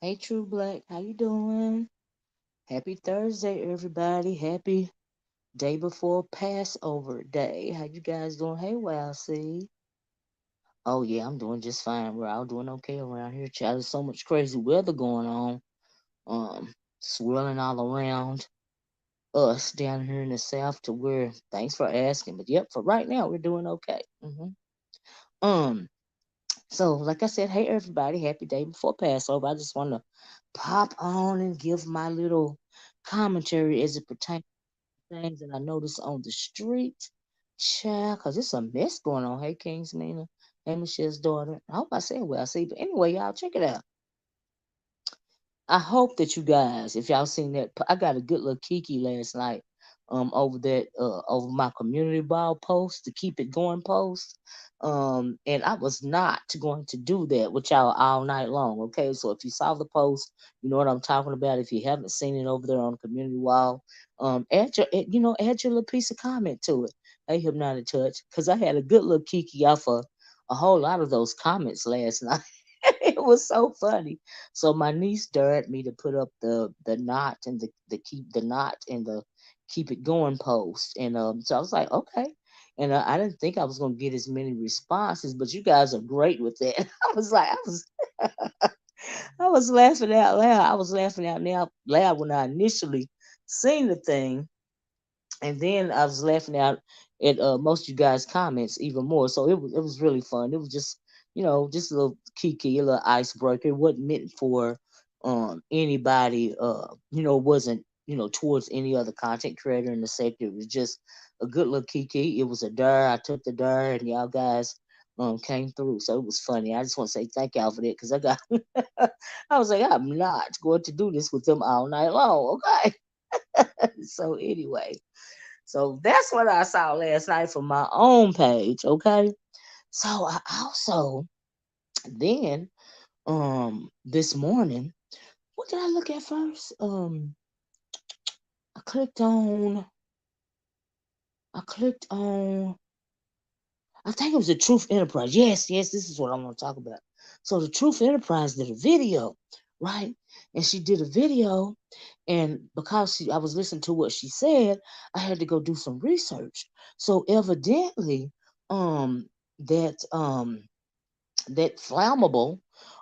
Hey, True Black, how you doing? Happy Thursday, everybody. Happy day before Passover day. How you guys doing? Hey, Wow, see? Oh, yeah, I'm doing just fine. We're all doing okay around here, child. There's so much crazy weather going on. Swirling all around us down here in the South to where, thanks for asking. But yep, for right now, we're doing okay. Um, so like I said, hey, everybody, happy day before Passover. I just want to pop on and give my little commentary as it pertains things that I noticed on the street. Child, because it's a mess going on. Hey, Kings Mina. Hey, Michelle's daughter. I hope I said well. I see. But anyway, y'all, check it out. I hope that you guys, if y'all seen that, I got a good little kiki last night over that over my community ball post, to keep it going post. And I was not going to do that with y'all all night long. Okay, so if you saw the post, you know what I'm talking about. If you haven't seen it over there on the community wall, add your little piece of comment to it. Hey, Hypnotic Touch, because I had a good little kiki off of a whole lot of those comments last night. It was so funny. So my niece dared me to put up the knot and the keep the knot and the keep it going post, and so I was like, okay. And I didn't think I was gonna get as many responses, but you guys are great with that. I was laughing out loud. I was laughing out now loud when I initially seen the thing, and then I was laughing out at most of you guys' comments even more. So it was really fun. It was just just a little kiki, a little icebreaker. It wasn't meant for anybody. Wasn't towards any other content creator in the sector. It was just a good little kiki. It was a dare. I took the dare, and y'all guys came through. So it was funny. I just want to say thank y'all for that, because I got I was like, I'm not going to do this with them all night long. Okay. So anyway. So that's what I saw last night from my own page. Okay. So I also then this morning, what did I look at first? I clicked on I clicked on I think it was the Truth Enterprise. Yes, yes, this is what I want to talk about. So the Truth Enterprise did a video, right? And she did a video, and because I was listening to what she said, I had to go do some research. So evidently, um, that that flammable,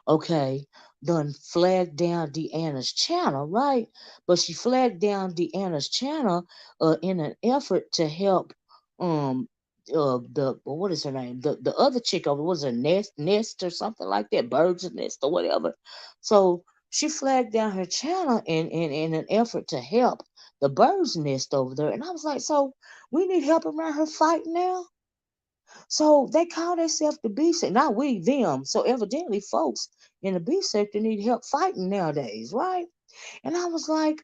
okay, done flagged down Deanna's channel, right? But she flagged down Deanna's channel in an effort to help the what is her name? The other chick over was a nest or something like that, bird's nest or whatever. So she flagged down her channel in an effort to help the bird's nest over there. And I was like, so we need help around her fight now? So they call themselves the B sector, not we, them. So evidently, folks in the B sector need help fighting nowadays, right? And I was like,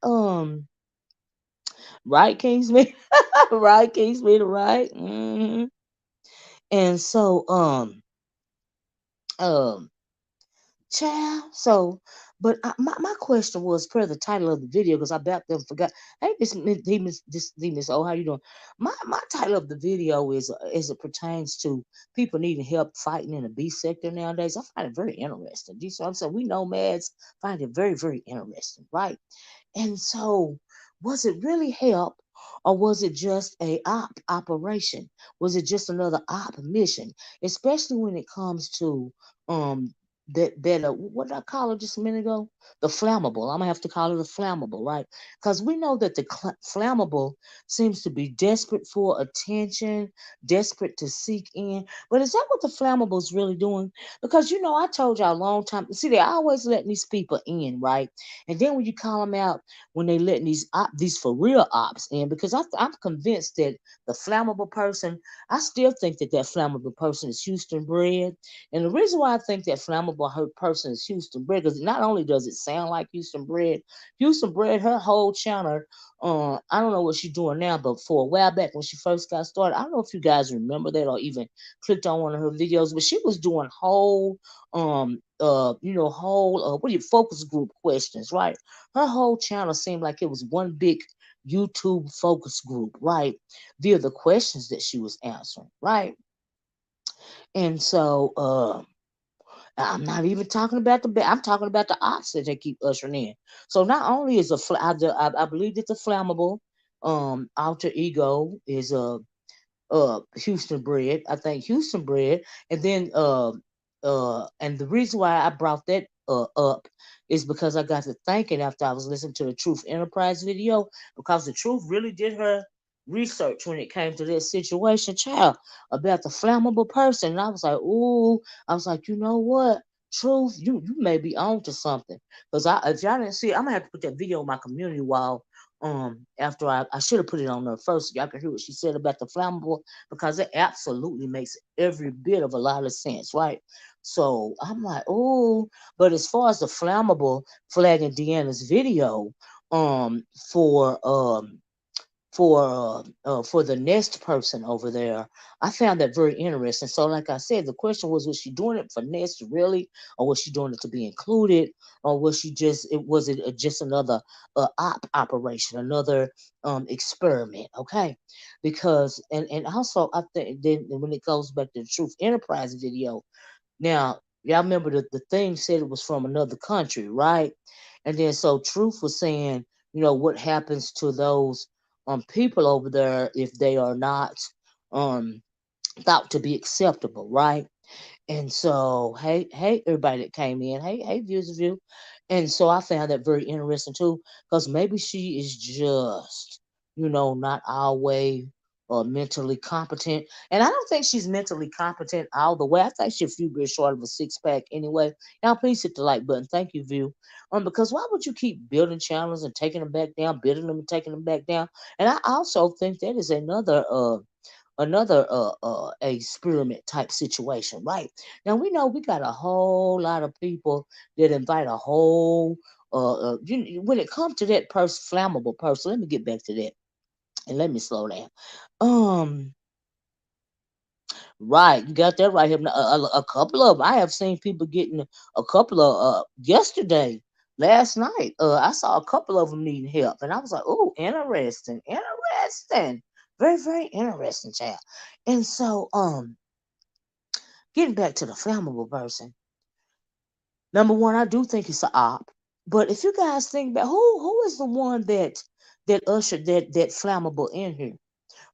right, Kingsman, right, Kingsman, right. And so, um, child. So, but my question was per the title of the video, because I about them forgot. Hey, this oh, how you doing? My title of the video is as it pertains to people needing help fighting in the B sector nowadays. I find it very interesting. Do you see what I'm saying? We nomads find it very very interesting, right? And so, was it really help, or was it just a operation? Was it just another op mission? Especially when it comes to um what did I call it just a minute ago? The flammable. I'm gonna have to call it a flammable, right? Because we know that the flammable seems to be desperate for attention, desperate to seek in. But is that what the flammable is really doing? Because I told y'all a long time. See, they always letting these people in, right? And then when you call them out, when they letting these for real ops in, because I'm convinced that the flammable person, I still think that that flammable person is Houston bred. And the reason why I think that flammable person is Houston bred, because not only does it sound like Houston bred, her whole channel. I don't know what she's doing now, but for a while back when she first got started, I don't know if you guys remember that or even clicked on one of her videos, but she was doing whole what do you focus group questions, right? Her whole channel seemed like it was one big YouTube focus group, right? Via the questions that she was answering, right? And so I'm not even talking about I'm talking about the ops that they keep ushering in. So not only is I believe that the flammable alter ego is a Houston bread. I think Houston bread, and then and the reason why I brought that up is because I got to thinking after I was listening to the Truth Enterprise video, because the Truth really did her research when it came to this situation, child, about the flammable person. And I was like, ooh, I was like, you know what? Truth, you may be on to something. Because if y'all didn't see it, I'm gonna have to put that video on my community wall. After I should have put it on there first, so y'all can hear what she said about the flammable, because it absolutely makes every bit of a lot of sense, right? So I'm like, oh, but as far as the flammable flagging Deanna's video, um, for um for the next person over there, I found that very interesting. So, like I said, the question was she doing it for Nest really, or was she doing it to be included, or was she just just another operation, another experiment? Okay, because and also I think then when it goes back to the Truth Enterprise video, now, y'all remember the thing said it was from another country, right? And then so Truth was saying, what happens to those people over there if they are not um thought to be acceptable, right? And so, hey, everybody that came in, hey, viewers of you. And so I found that very interesting too, because maybe she is just, not always mentally competent. And I don't think she's mentally competent all the way. I think she's a few bit short of a six pack anyway. Now, please hit the like button. Thank you, view. Because why would you keep building channels and taking them back down, building them and taking them back down? And I also think that is another experiment type situation, right? Now we know we got a whole lot of people that invite a whole when it comes to that flammable person. Let me get back to that and let me slow down. um right, you got that right here. A couple of them, I have seen people getting a couple of yesterday, last night, I saw a couple of them needing help, and I was like, oh, interesting, very, very interesting, child. And so getting back to the flammable person, number one, I do think it's an op. But if you guys think about who is the one that ushered that flammable in here,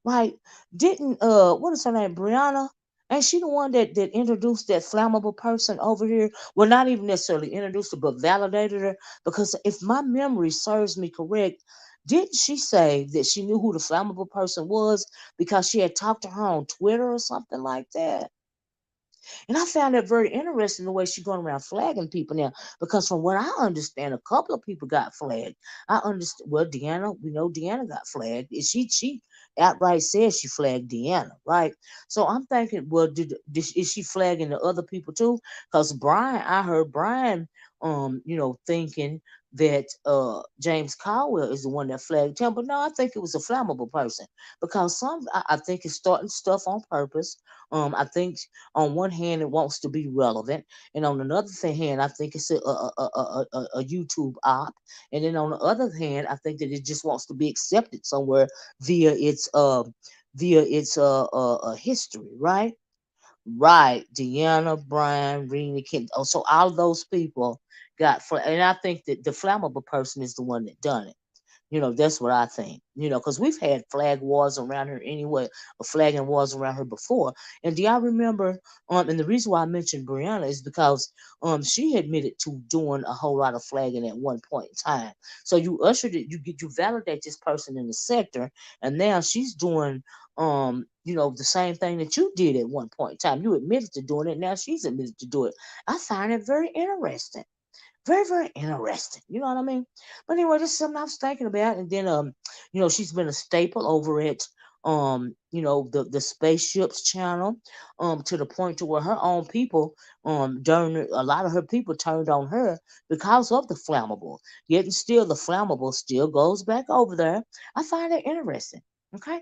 right? Didn't what is her name, Brianna? Ain't she the one that introduced that flammable person over here? Well, not even necessarily introduced her, but validated her. Because if my memory serves me correct, didn't she say that she knew who the flammable person was because she had talked to her on Twitter or something like that? And I found that very interesting the way she's going around flagging people now. Because from what I understand, a couple of people got flagged. I understand. Well, Deanna, we know Deanna got flagged. She outright said she flagged Deanna, right? So I'm thinking, well, is she flagging the other people too? Because Brian, I heard Brian, thinking that James Caldwell is the one that flagged him, but no, I think it was a flammable person because I think it's starting stuff on purpose. I think on one hand it wants to be relevant, and on another hand I think it's a YouTube op, and then on the other hand I think that it just wants to be accepted somewhere via its history, right? Right, Deanna, Brian, Rena, Kim. Oh, so all those people and I think that the flammable person is the one that done it. That's what I think. Because we've had flag wars around her anyway, or flagging wars around her before. And do y'all remember? And the reason why I mentioned Brianna is because she admitted to doing a whole lot of flagging at one point in time. So you ushered it, you validate this person in the sector, and now she's doing the same thing that you did at one point in time. You admitted to doing it, now she's admitted to do it. I find it very interesting. Very, very interesting. You know what I mean? But anyway, this is something I was thinking about. And then she's been a staple over at the spaceships channel, to the point to where her own people, during a lot of her people turned on her because of the flammable. Yet and still the flammable still goes back over there. I find it interesting. Okay.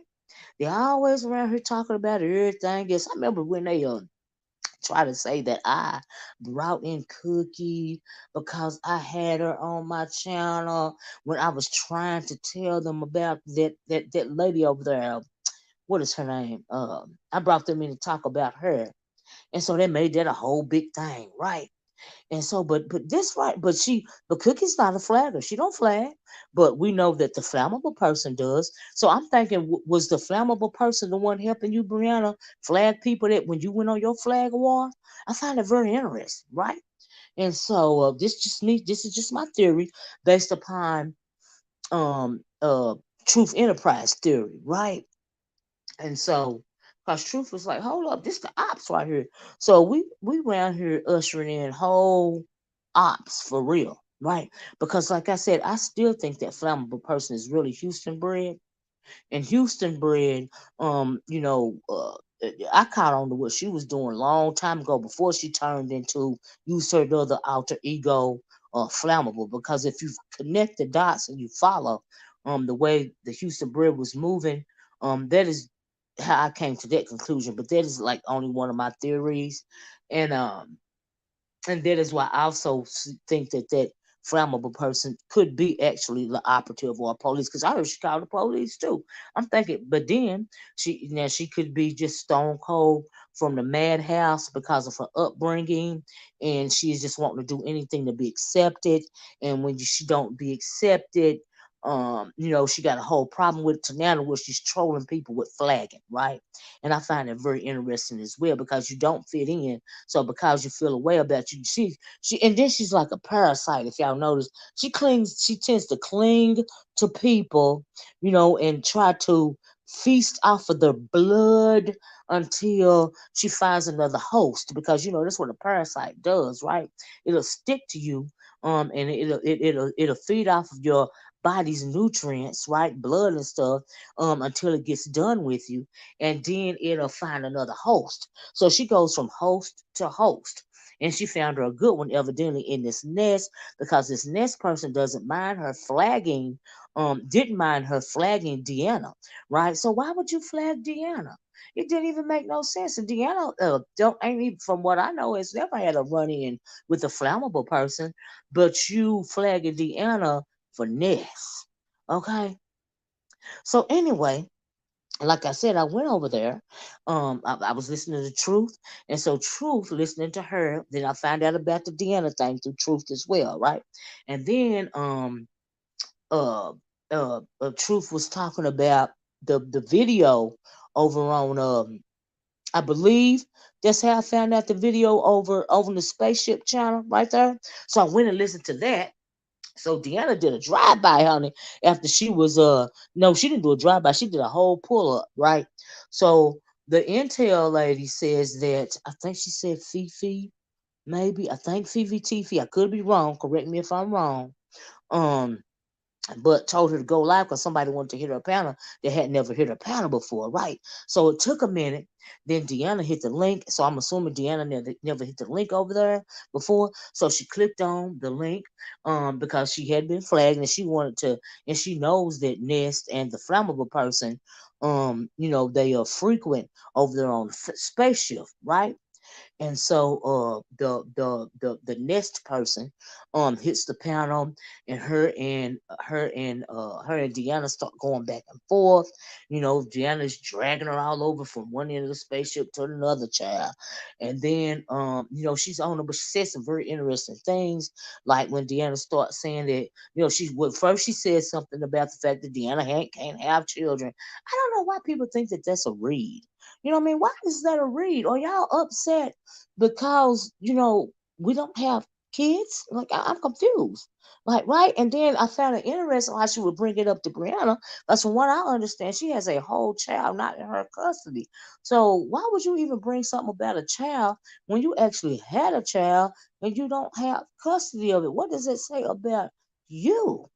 They always around here talking about everything else. I remember when they try to say that I brought in Cookie because I had her on my channel when I was trying to tell them about that lady over there. What is her name? I brought them in to talk about her. And so they made that a whole big thing, right? And so, but this right, but Cookie's not a flagger. She don't flag, but we know that the flammable person does. So I'm thinking, was the flammable person the one helping you, Brianna, flag people that when you went on your flag war? I find it very interesting, right? And so this is just my theory based upon um uh Truth Enterprise theory, right? And so, cause Truth was like, hold up, this the ops right here. So we around here ushering in whole ops for real, right? Because like I said, I still think that flammable person is really Houston bred, and Houston bred, you know, I caught on to what she was doing a long time ago before she turned into use her other alter ego, flammable. Because if you connect the dots and you follow, the way the Houston bred was moving, that is how I came to that conclusion. But that is like only one of my theories, and and that is why I also think that that flammable person could be actually the operative or police, because I heard she called the police too. I'm thinking, but then she could be just stone cold from the madhouse because of her upbringing, and she's just wanting to do anything to be accepted. And when she don't be accepted, you know, she got a whole problem with Tanana where she's trolling people with flagging, right? And I find it very interesting as well because you don't fit in, so because you feel a way about you, she and then she's like a parasite. If y'all notice, she tends to cling to people, you know, and try to feast off of their blood until she finds another host. Because you know that's what a parasite does, right? It'll stick to you, and it'll feed off of your body's nutrients, right, blood and stuff, until it gets done with you, and then it'll find another host. So she goes from host to host. And she found her a good one, evidently, in this nest, because this nest person didn't mind her flagging Deanna, right? So why would you flag Deanna? It didn't even make no sense. And Deanna, don't ain't even, from what I know, has never had a run in with a flammable person, but you flagging Deanna for Ness. Okay. So anyway, like I said, I went over there. I was listening to Truth, and so Truth, listening to her, then I found out about the Deanna thing through Truth as well, right? And then uh, Truth was talking about the video over on I believe that's how I found out the video over the spaceship channel right there. So I went and listened to that. So Deanna did a drive by, honey, after she was no, she didn't do a drive by, she did a whole pull up, right? So the intel lady says that I think she said Fifi, maybe. I think Fifi Tifi. I could be wrong. Correct me if I'm wrong. Um but told her to go live because somebody wanted to hit her panel that had never hit her panel before, right? So it took a minute. Then Deanna hit the link. So I'm assuming Deanna never hit the link over there before. So she clicked on the link because she had been flagged and she wanted to, and she knows that Nest and the flammable person, you know, they are frequent over there on spaceship, right? And so the next person hits the panel, and her and Deanna start going back and forth. You know, Deanna's dragging her all over from one end of the spaceship to another, child. And then you know, she's on her, but she said some very interesting things, like when Deanna starts saying that, you know, first she said something about the fact that Deanna can't have children. I don't know why people think that that's a read. You know what I mean? Why is that a read? Are y'all upset because you know we don't have kids? Like I'm confused. Like, right? And then I found it interesting how she would bring it up to Brianna. That's from what I understand, she has a whole child not in her custody. So why would you even bring something about a child when you actually had a child and you don't have custody of it? What does it say about you?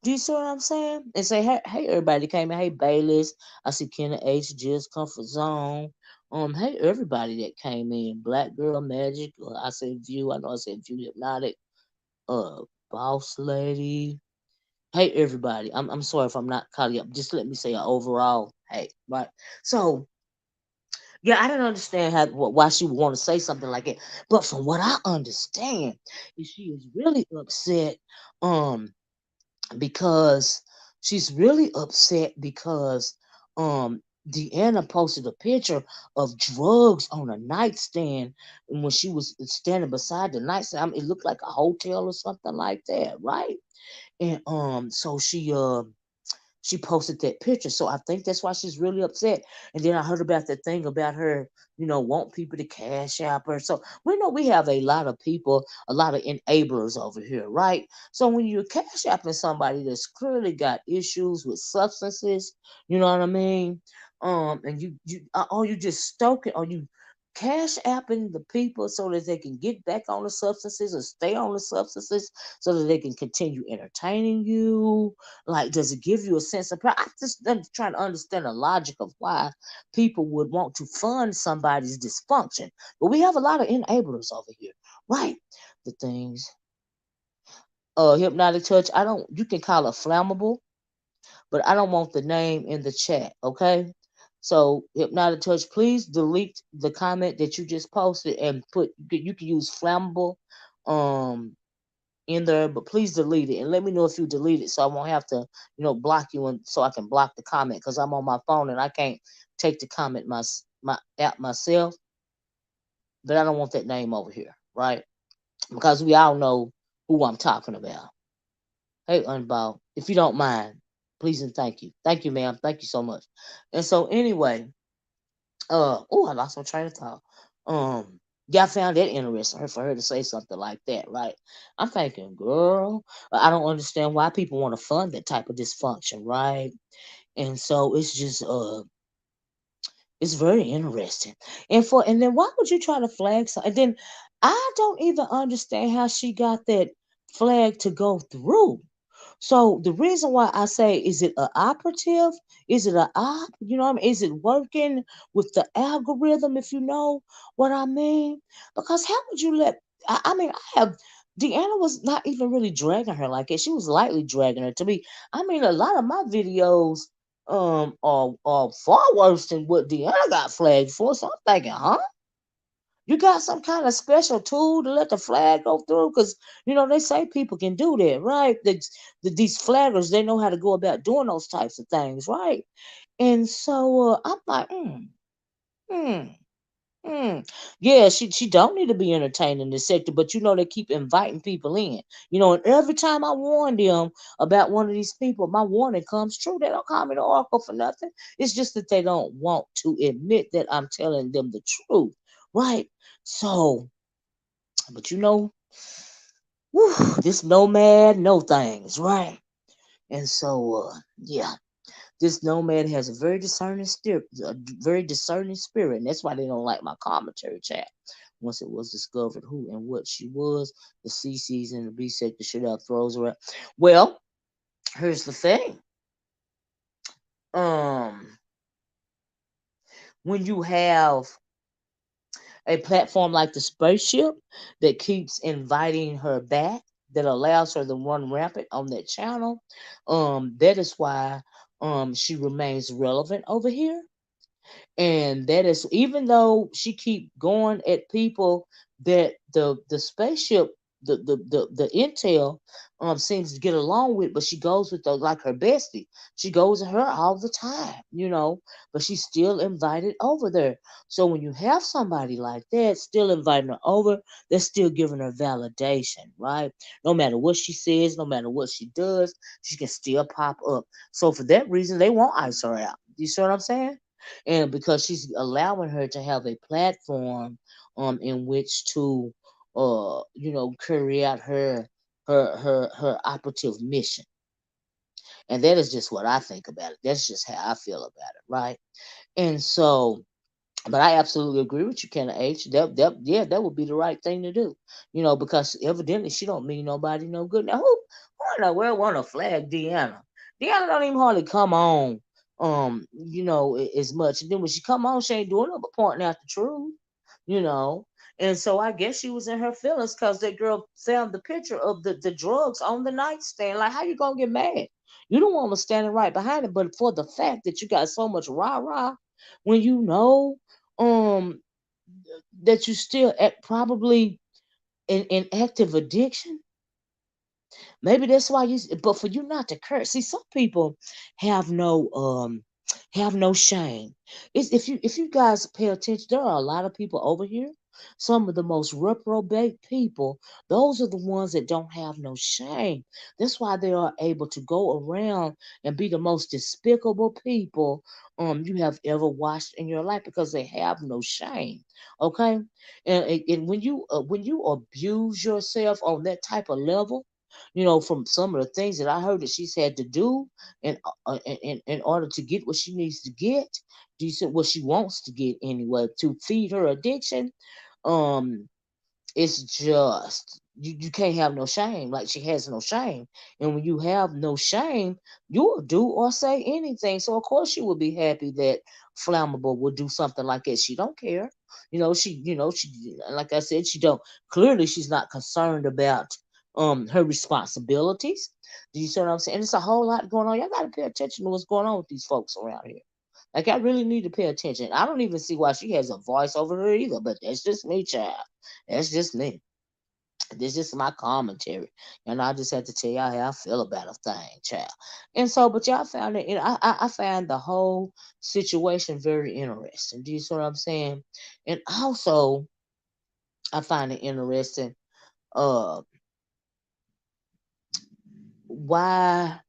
Do you see what I'm saying? And say, hey, everybody came in. Hey, Bayless. I see Kenna H, Jill's Comfort Zone. Hey, everybody that came in. Black Girl Magic. I said View. I know I said View Hypnotic. Boss Lady. Hey, everybody. I'm sorry if I'm not caught up. Just let me say overall. Hey, right. So yeah, I didn't understand why she would want to say something like that. But from what I understand, is she is really upset. Um because she's really upset because Deanna posted a picture of drugs on a nightstand, and when she was standing beside the nightstand, I mean, it looked like a hotel or something like that, right? And so she posted that picture. So I think that's why she's really upset. And then I heard about that thing about her, want people to cash app her. So we know we have a lot of people, a lot of enablers over here, right? So when you're cash apping somebody that's clearly got issues with substances, you know what I mean? And or you just stoking, or you cash apping the people so that they can get back on the substances or stay on the substances so that they can continue entertaining you. Like, does it give you a sense of pride? I just am trying to understand the logic of why people would want to fund somebody's dysfunction. But we have a lot of enablers over here, right? The things, hypnotic touch. I don't. You can call it flammable, but I don't want the name in the chat. Okay. So hypnotic touch, please delete the comment that you just posted and put. You can use flammable. Um, in there, but please delete it and let me know if you delete it so I won't have to, block you, and so I can block the comment because I'm on my phone and I can't take the comment my app myself. But I don't want that name over here, right? Because we all know who I'm talking about. Hey, Unball, if you don't mind, please and thank you. Thank you, ma'am. Thank you so much. And so anyway, oh, I lost my train of thought. Yeah, I found that interesting for her to say something like that, right? I'm thinking, girl, I don't understand why people want to fund that type of dysfunction, right? And so it's very interesting. And then why would you try to flag some? And then I don't even understand how she got that flag to go through. So the reason why I say, is it an operative? Is it an op? You know what I mean? Is it working with the algorithm, if you know what I mean? Because how would you let, I mean, I have, Deanna was not even really dragging her like that. She was lightly dragging her to me. I mean, a lot of my videos are far worse than what Deanna got flagged for. So I'm thinking, huh? You got some kind of special tool to let the flag go through? Because, they say people can do that, right? These flaggers, they know how to go about doing those types of things, right? And so I'm like, hmm, hmm. Yeah, she don't need to be entertained in this sector, but they keep inviting people in. And every time I warn them about one of these people, my warning comes true. They don't call me the oracle for nothing. It's just that they don't want to admit that I'm telling them the truth, right? So, but whew, this nomad know things, right? And so, yeah, this nomad has a very discerning spirit, and that's why they don't like my commentary chat. Once it was discovered who and what she was, the CCs and the B sector should have throws her out. Well, here's the thing. Um, when you have a platform like the spaceship that keeps inviting her back, that allows her to run rampant on that channel, that is why she remains relevant over here. And that is, even though she keep going at people that the spaceship, the intel seems to get along with, but she goes with those like her bestie. She goes to her all the time, but she's still invited over there. So when you have somebody like that still inviting her over, they're still giving her validation, right? No matter what she says, no matter what she does, she can still pop up. So for that reason, they won't ice her out. You see what I'm saying? And because she's allowing her to have a platform in which to carry out her operative mission. And that is just what I think about it. That's just how I feel about it, right? And so, but I absolutely agree with you, Kenna H. Yeah, that would be the right thing to do. Because evidently she don't mean nobody no good. Now who in the world want to flag Deanna? Deanna don't even hardly come on as much. And then when she come on, she ain't doing no but pointing out the truth, you know. And so I guess she was in her feelings because that girl found the picture of the drugs on the nightstand. Like, how you gonna get mad? You don't want to standing right behind it, but for the fact that you got so much rah-rah when um that you still at probably in active addiction. Maybe that's why but for you not to curse. See, some people have no Have no shame. If you guys pay attention, there are a lot of people over here. Some of the most reprobate people, those are the ones that don't have no shame. That's why they are able to go around and be the most despicable people you have ever watched in your life because they have no shame. Okay, and when you abuse yourself on that type of level, from some of the things that I heard that she's had to do in in order to get what she needs to get, decent what she wants to get anyway, to feed her addiction. Um, it's just you can't have no shame. Like she has no shame, and when you have no shame, you'll do or say anything. So of course she would be happy that Flammable would do something like that. She don't care. She like I said, she don't clearly she's not concerned about her responsibilities. Do you see what I'm saying? And it's a whole lot going on. Y'all gotta pay attention to what's going on with these folks around here. Like I really need to pay attention. I don't even see why she has a voice over her either, but that's just me, child. That's just me. This is my commentary, and I just have to tell y'all how I feel about a thing, child. And so, but y'all found it. I found the whole situation very interesting. Do you see what I'm saying? And also, I find it interesting. Uh, why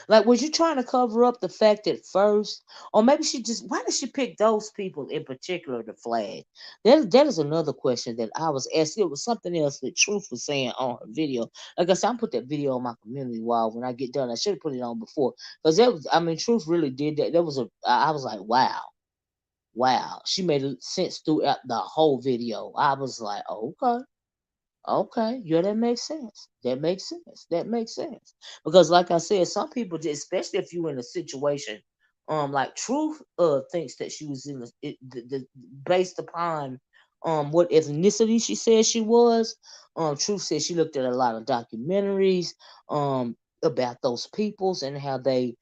Like, was you trying to cover up the fact at first, or maybe she just? Why did she pick those people in particular to flag? That is another question that I was asking. It was something else that Truth was saying on her video. Like I said, I'm put that video on my community wall when I get done. I should have put it on before because that was. I mean, Truth really did that. That was a. I was like, wow, wow. She made sense throughout the whole video. I was like, okay. Okay, yeah, that makes sense. That makes sense. That makes sense. Because, like I said, some people, especially if you're in a situation, like Truth, thinks that she was in based upon, what ethnicity she said she was. Truth said she looked at a lot of documentaries, about those peoples and how they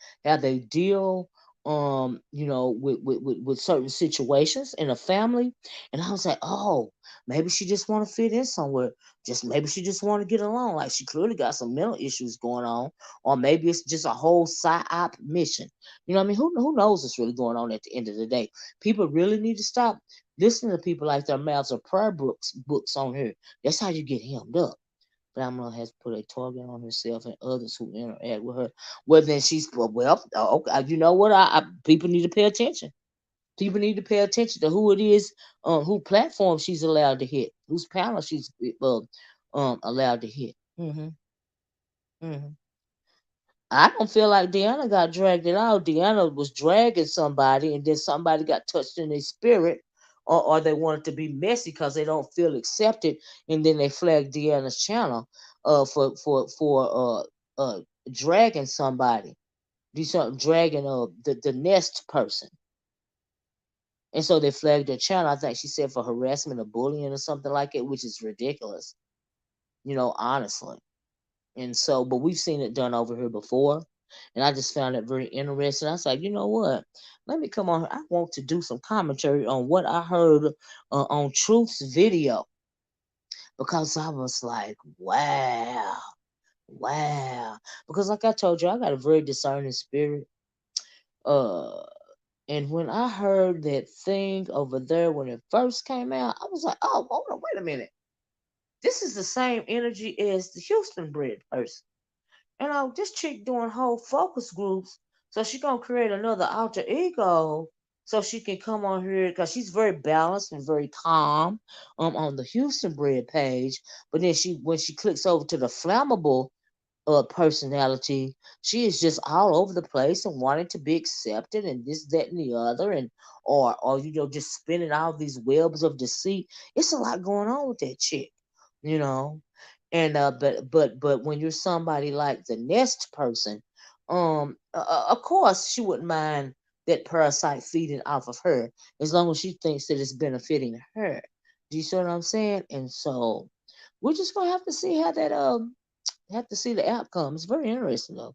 deal, with certain situations in a family. And I was like, oh, maybe she just want to fit in somewhere, just maybe she just want to get along. Like she clearly got some mental issues going on, or maybe it's just a whole psyop mission. You know what I mean? Who knows what's really going on at the end of the day? People really need to stop listening to people like their mouths are prayer books on here. That's how you get hemmed up. Pamela has put a target on herself and others who interact with her. Well, then okay. You know what? People need to pay attention. People need to pay attention to who it is, who platform she's allowed to hit, whose panel she's allowed to hit. Hmm. I don't feel like Deanna got dragged at all. Deanna was dragging somebody, and then somebody got touched in their spirit, or they wanted to be messy because they don't feel accepted, and then they flagged Deanna's channel, for dragging somebody, do something dragging the nest person. And so they flagged her channel. I think she said for harassment or bullying or something like it, which is ridiculous, honestly. And so, but we've seen it done over here before. And I just found it very interesting. I was like, you know what? Let me come on. I want to do some commentary on what I heard on Truth's video because I was like, wow, wow. Because, like I told you, I got a very discerning spirit. Uh, And when I heard that thing over there when it first came out, I was like, oh, hold on, wait a minute. This is the same energy as the Houston bred person. And this chick doing whole focus groups. So she gonna create another alter ego so she can come on here because she's very balanced and very calm on the Houston bred page. But then when she clicks over to the flammable personality. She is just all over the place and wanting to be accepted and this, that, and the other, and or just spinning all these webs of deceit. It's a lot going on with that chick, you know. And but when you're somebody like the Nest person, of course she wouldn't mind that parasite feeding off of her as long as she thinks that it's benefiting her. Do you see what I'm saying? And so we're just gonna have to see how that have to see the outcome. It's very interesting though.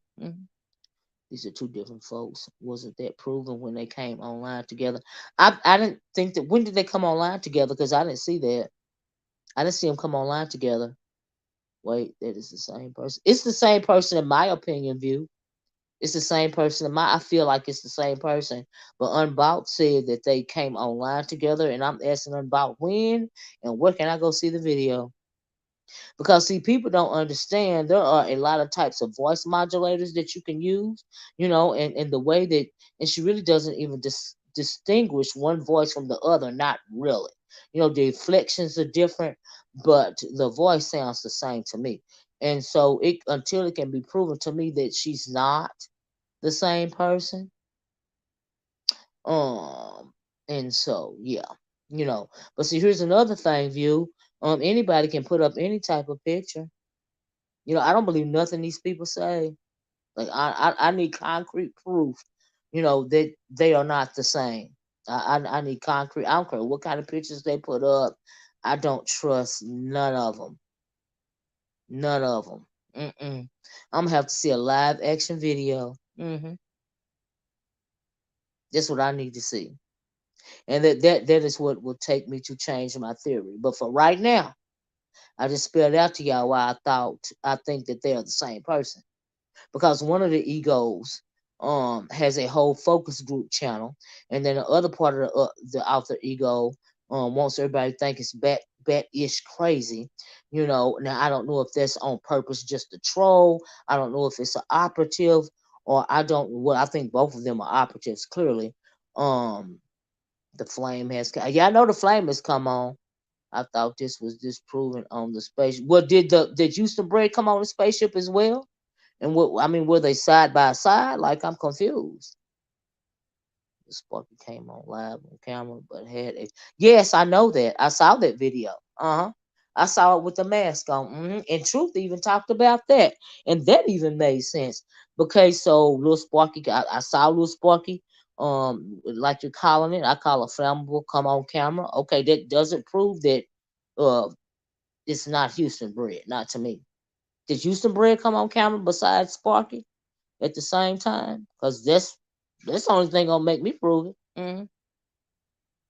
These are two different folks. Wasn't that proven when they came online together? I didn't think that. When did they come online together? Because I didn't see that. I didn't see them come online together. Wait, that is the same person. It's the same person in my opinion view. It's the same person. I feel like it's the same person. But Unbout said that they came online together, and I'm asking Unbout when and where can I go see the video? Because see, people don't understand there are a lot of types of voice modulators that you can use, and the way that, and she really doesn't even distinguish one voice from the other, not really. The inflections are different, but the voice sounds the same to me. And so it until it can be proven to me that she's not the same person, um, and so yeah, you know. But see, here's another thing, view. Anybody can put up any type of picture. I don't believe nothing these people say. Like I need concrete proof, that they are not the same. I need concrete. I don't care what kind of pictures they put up. I don't trust none of them. None of them. Mm-mm. I'm gonna have to see a live action video. That's what I need to see, and that is what will take me to change my theory. But for right now, I just spelled out to y'all why I think that they are the same person. Because one of the egos has a whole focus group channel, and then the other part of the alter ego wants everybody to think it's bat-ish crazy. Now I don't know if that's on purpose just to troll. I don't know if it's an operative, or I don't. Well, I think both of them are operatives clearly. The flame has, yeah, I know the flame has come on. I thought this was disproven on the spaceship. Well, did Houston Bread come on the spaceship as well? And what I mean, were they side by side? Like, I'm confused. Sparky came on live on camera, but had a, yes, I know that. I saw that video. I saw it with the mask on. And Truth even talked about that, and that even made sense. Okay, so Lil Sparky, I saw Lil Sparky. Like you're calling it, I call it flammable. Come on camera. Okay, that doesn't prove that. Uh, it's not Houston Bread, not to me. Did Houston Bread come on camera besides Sparky at the same time? Because that's the only thing gonna make me prove it.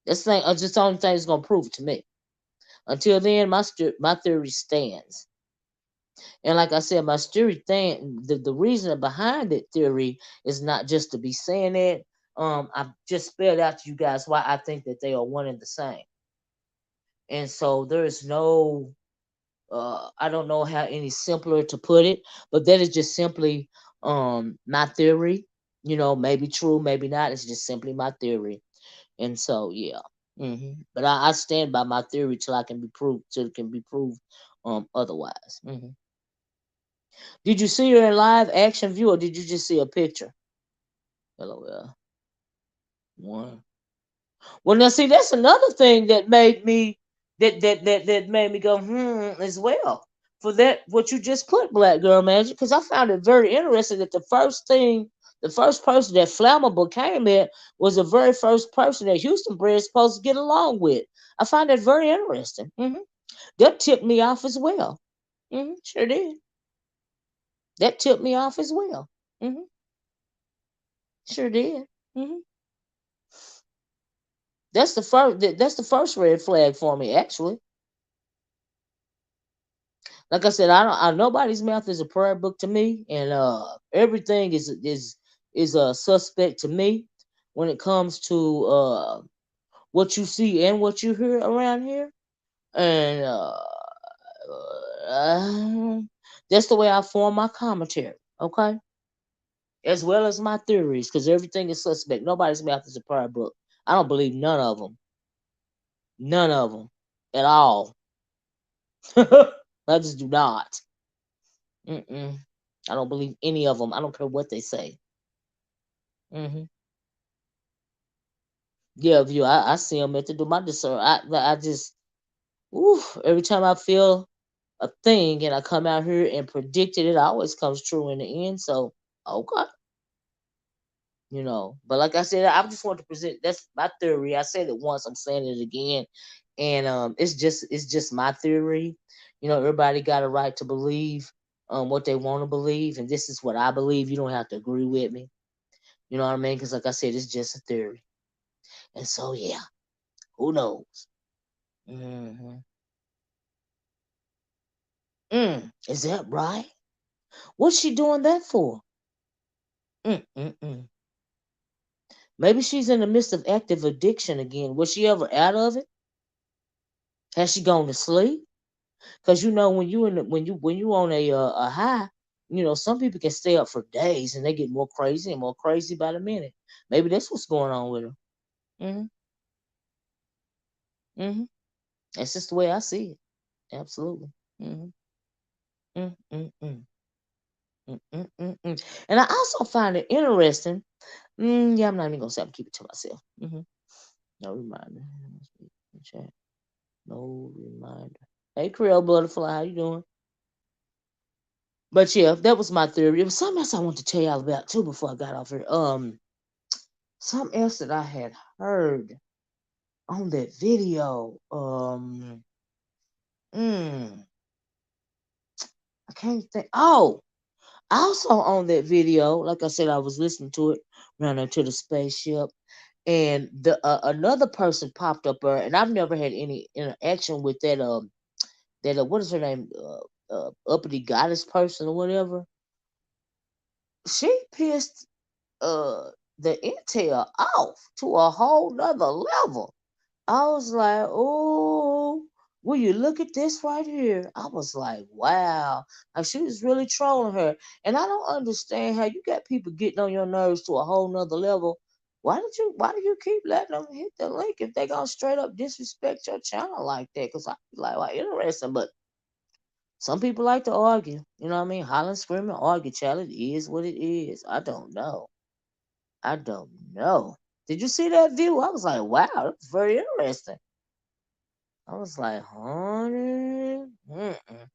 That's just the only thing that's gonna prove it to me. Until then, my theory stands. And like I said, my theory the reason behind that theory is not just to be saying it. I just spelled out to you guys why I think that they are one and the same. And so there is no I don't know how any simpler to put it, but that is just simply my theory. Maybe true, maybe not. It's just simply my theory. And so yeah. But I stand by my theory till it can be proved otherwise. Did you see her in live action view, or did you just see a picture? LOL. One. Well, now see, that's another thing that made me that made me go as well. For that, what you just put, Black Girl Magic, because I found it very interesting that the first person that Flammable came at was the very first person that Houston Bread is supposed to get along with. I find that very interesting. That tipped me off as well. Sure did. That tipped me off as well. Sure did. hmm That's the first red flag for me, actually. Like I said, nobody's mouth is a prayer book to me, and everything is a suspect to me when it comes to what you see and what you hear around here, and that's the way I form my commentary. Okay, as well as my theories, because everything is suspect. Nobody's mouth is a prayer book. I don't believe none of them, none of them at all. I just do not. Mm-mm. I don't believe any of them. I don't care what they say. hmm Yeah, view. I see them at the do my discern. I just, oof. Every time I feel a thing and I come out here and predict it, it always comes true in the end. So okay, But like I said, I just want to present. That's my theory. I said it once. I'm saying it again, and it's just my theory. Everybody got a right to believe what they want to believe, and this is what I believe. You don't have to agree with me. You know what I mean? Because like I said, it's just a theory. And so yeah, who knows? hmm Is that right? What's she doing that for? Mm-mm-mm. Maybe she's in the midst of active addiction again. Was she ever out of it? Has she gone to sleep? Because when you when you on a high, some people can stay up for days and they get more crazy and more crazy by the minute. Maybe that's what's going on with her. Mhm. Mhm. That's just the way I see it. Absolutely. Mhm. Mm, mm, mm, mm, mm, mm, mm. And I also find it interesting. Yeah, I'm not even gonna say. I'm keep it to myself. No reminder. Chat. No reminder. Hey, Creole Butterfly, how you doing? But yeah, that was my theory. It was something else I want to tell y'all about too before I got off here. Something else that I had heard on that video. Mm, I can't think. Oh, also on that video, like I said, I was listening to it running to the spaceship, and the another person popped up there, and I've never had any interaction with that what is her name, uppity goddess person or whatever. She pissed the intel off to a whole nother level. I was like, oh, will you look at this right here? I was like, wow. Like she was really trolling her. And I don't understand how you got people getting on your nerves to a whole nother level. Why do you keep letting them hit the link if they gonna straight up disrespect your channel like that? Cause I be like, well, interesting, but some people like to argue. You know what I mean? Hollering, screaming, argue, child. It is what it is. I don't know. I don't know. Did you see that view? I was like, wow, that's very interesting. I was like, honey, mm-mm,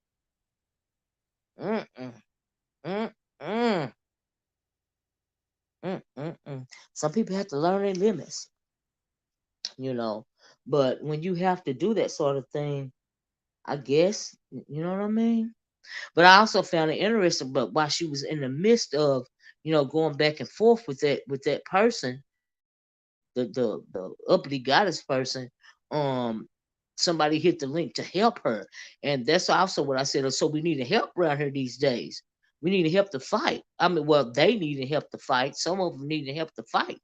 mm-mm, mm-mm. Some people have to learn their limits, you know. But when you have to do that sort of thing, I guess, you know what I mean? But I also found it interesting, but while she was in the midst of, going back and forth with that person, the uppity goddess person, um, somebody hit the link to help her, and that's also what I said. So we need to help around here these days. We need to help to fight. I mean, well, they need to help to fight. Some of them need to help to fight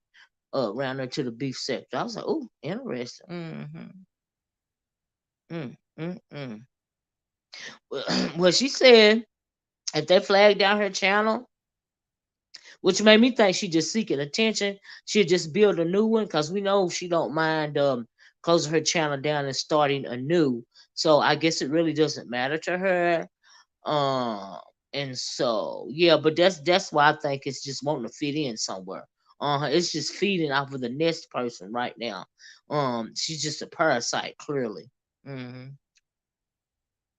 around there to the beef sector. I was like, oh, interesting. Mm, mm, mm. Well, she said if they flag down her channel, which made me think she just seeking attention. She'll just build a new one because we know she don't mind closing her channel down and starting anew. So I guess it really doesn't matter to her. Um, and so yeah, but that's why I think it's just wanting to fit in somewhere. It's just feeding off of the next person right now. She's just a parasite, clearly. hmm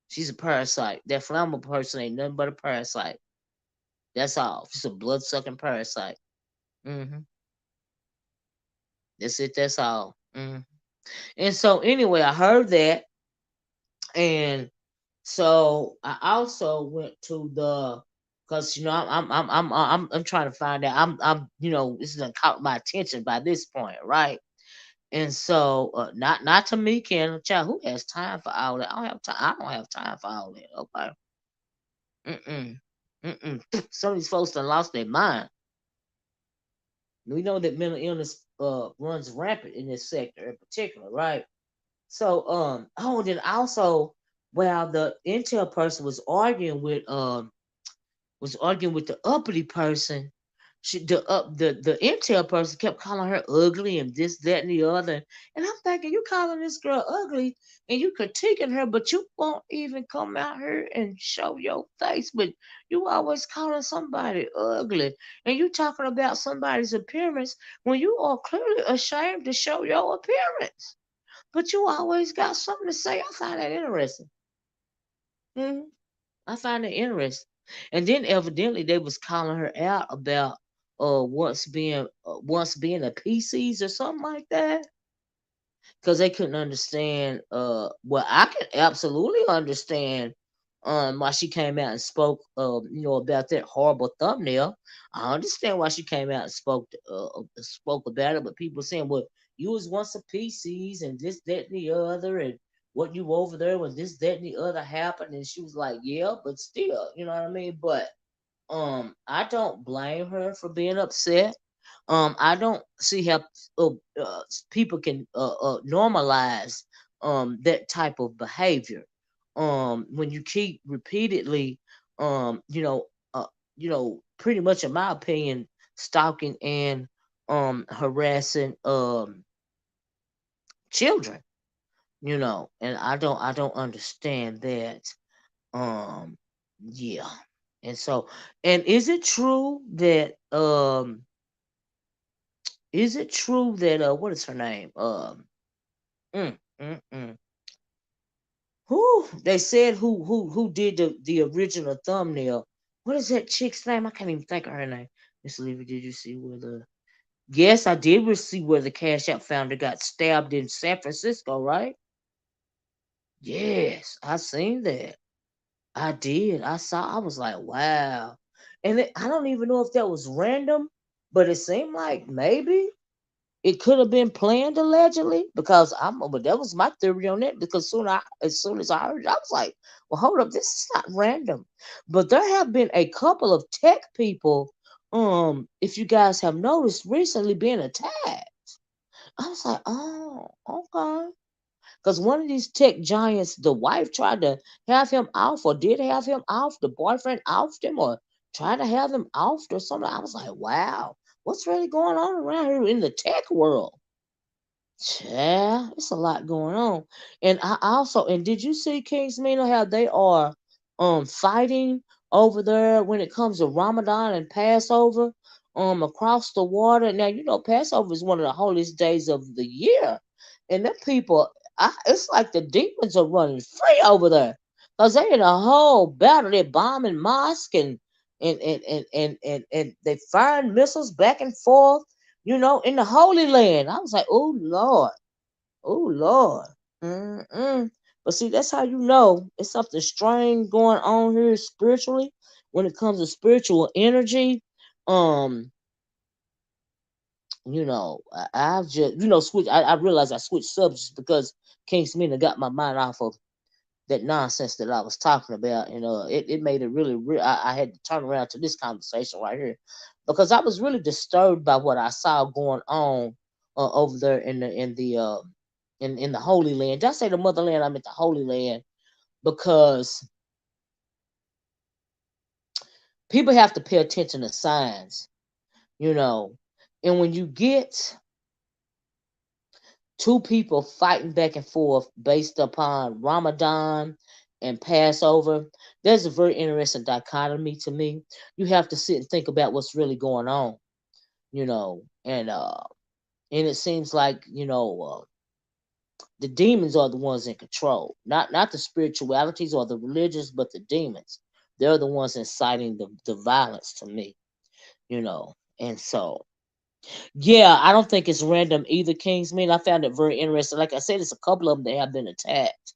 She's a parasite. That flammable person ain't nothing but a parasite. That's all. She's a blood sucking parasite. hmm That's it. That's all. And so anyway, I heard that, and so I also went to the because I'm trying to find out. This is caught my attention by this point, right? And so not to me, Ken, child, who has time for all that? I don't have time. I don't have time for all that. Okay. Mm-mm. Mm-mm. Some of these folks done lost their mind. We know that mental illness runs rampant in this sector in particular, right? So then also while the intel person was arguing with the uppity person, the intel person kept calling her ugly and this, that, and the other. And I'm thinking, you calling this girl ugly and you critiquing her, but you won't even come out here and show your face. But you always calling somebody ugly. And you talking about somebody's appearance when you are clearly ashamed to show your appearance. But you always got something to say. I find that interesting. hmm I find it interesting. And then evidently they was calling her out about once being a PCs or something like that because they couldn't understand. Well, I can absolutely understand why she came out and spoke about that horrible thumbnail. I understand why she came out and spoke about it, but people saying, well, you was once a PCs and this, that, and the other, and what you over there when this, that, and the other happened, and she was like, yeah, but still, you know what I mean? But I don't blame her for being upset. I don't see how uh, uh, people can normalize that type of behavior. When you keep repeatedly, you know, pretty much, in my opinion, stalking and harassing children. And I don't understand that. Um, yeah, and so, and is it true that what is her name? Mm, mm, mm. Who they said who did the original thumbnail? What is that chick's name? I can't even think of her name. Miss Olivia, did you see where the? Yes, I did see where the Cash App founder got stabbed in San Francisco, right? Yes, I seen that. I did. I saw. I was like, wow. And I don't even know if that was random, but it seemed like maybe it could have been planned allegedly because but that was my theory on it because as soon as I heard it, I was like, well, hold up, this is not random. But there have been a couple of tech people, if you guys have noticed, recently being attacked. I was like, oh, okay. Because one of these tech giants, the wife tried to have him off or did have him off. The boyfriend offed him or tried to have him offed or something. I was like, wow, what's really going on around here in the tech world? Yeah, it's a lot going on. And I also, and did you see King's Mina how they are fighting over there when it comes to Ramadan and Passover across the water. Now you know Passover is one of the holiest days of the year. And them people, it's like the demons are running free over there. Cause they in a whole battle, they're bombing mosque and they firing missiles back and forth, in the Holy Land. I was like, oh Lord, oh Lord. Mm-mm. But see, that's how you know it's something strange going on here spiritually. When it comes to spiritual energy, um, I've just switched. I realized I switched subjects because King Smith got my mind off of that nonsense that I was talking about, and it made it really real. I had to turn around to this conversation right here because I was really disturbed by what I saw going on over there in the Holy Land. Did I say the Motherland? I meant the Holy Land because people have to pay attention to signs, you know, and when you get two people fighting back and forth based upon Ramadan and Passover, there's a very interesting dichotomy to me. You have to sit and think about what's really going on, and it seems like the demons are the ones in control, not the spiritualities or the religious, but the demons. They're the ones inciting the violence to me, and so yeah, I don't think it's random either, Kingsman. I found it very interesting. Like I said, it's a couple of them that have been attacked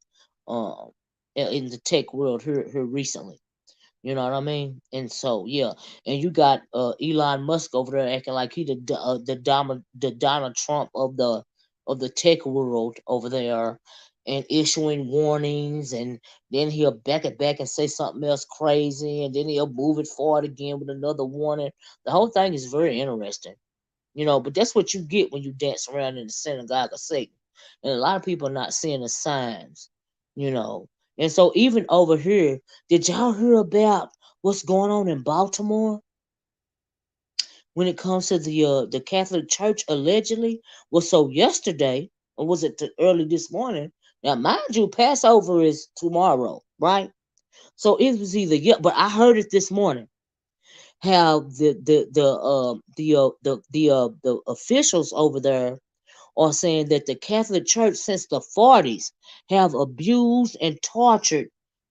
um in the tech world here recently. You know what I mean? And so yeah, and you got Elon Musk over there acting like he the Donald Trump of the tech world over there, and issuing warnings, and then he'll back it back and say something else crazy, and then he'll move it forward again with another warning. The whole thing is very interesting. But that's what you get when you dance around in the synagogue of Satan. And a lot of people are not seeing the signs, you know. And so even over here, did y'all hear about what's going on in Baltimore when it comes to the Catholic Church allegedly? Well, so yesterday, or was it early this morning? Now, mind you, Passover is tomorrow, right? So it was either yeah, but I heard it this morning how the officials over there are saying that the Catholic Church since the 40s have abused and tortured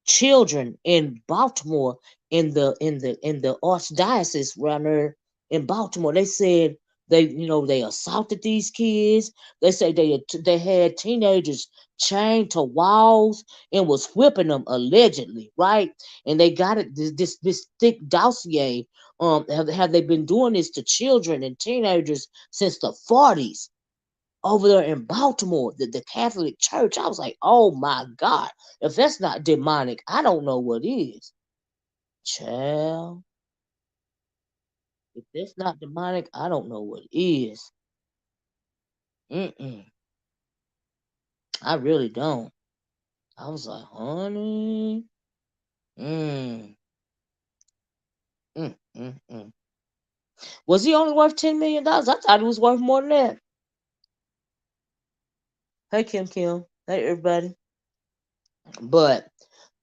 children in Baltimore in the archdiocese around there in Baltimore. They said they assaulted these kids. They say they had teenagers chained to walls and was whipping them allegedly, right? And they got it this thick dossier. Have they been doing this to children and teenagers since the 40s? Over there in Baltimore, the Catholic Church. I was like, oh my God. If that's not demonic, I don't know what is. Child. If that's not demonic, I don't know what is. Mm-mm. I really don't. I was like, honey. Mm. Mm. Was he only worth $10 million? I thought he was worth more than that. Hey Kim. Hey everybody. But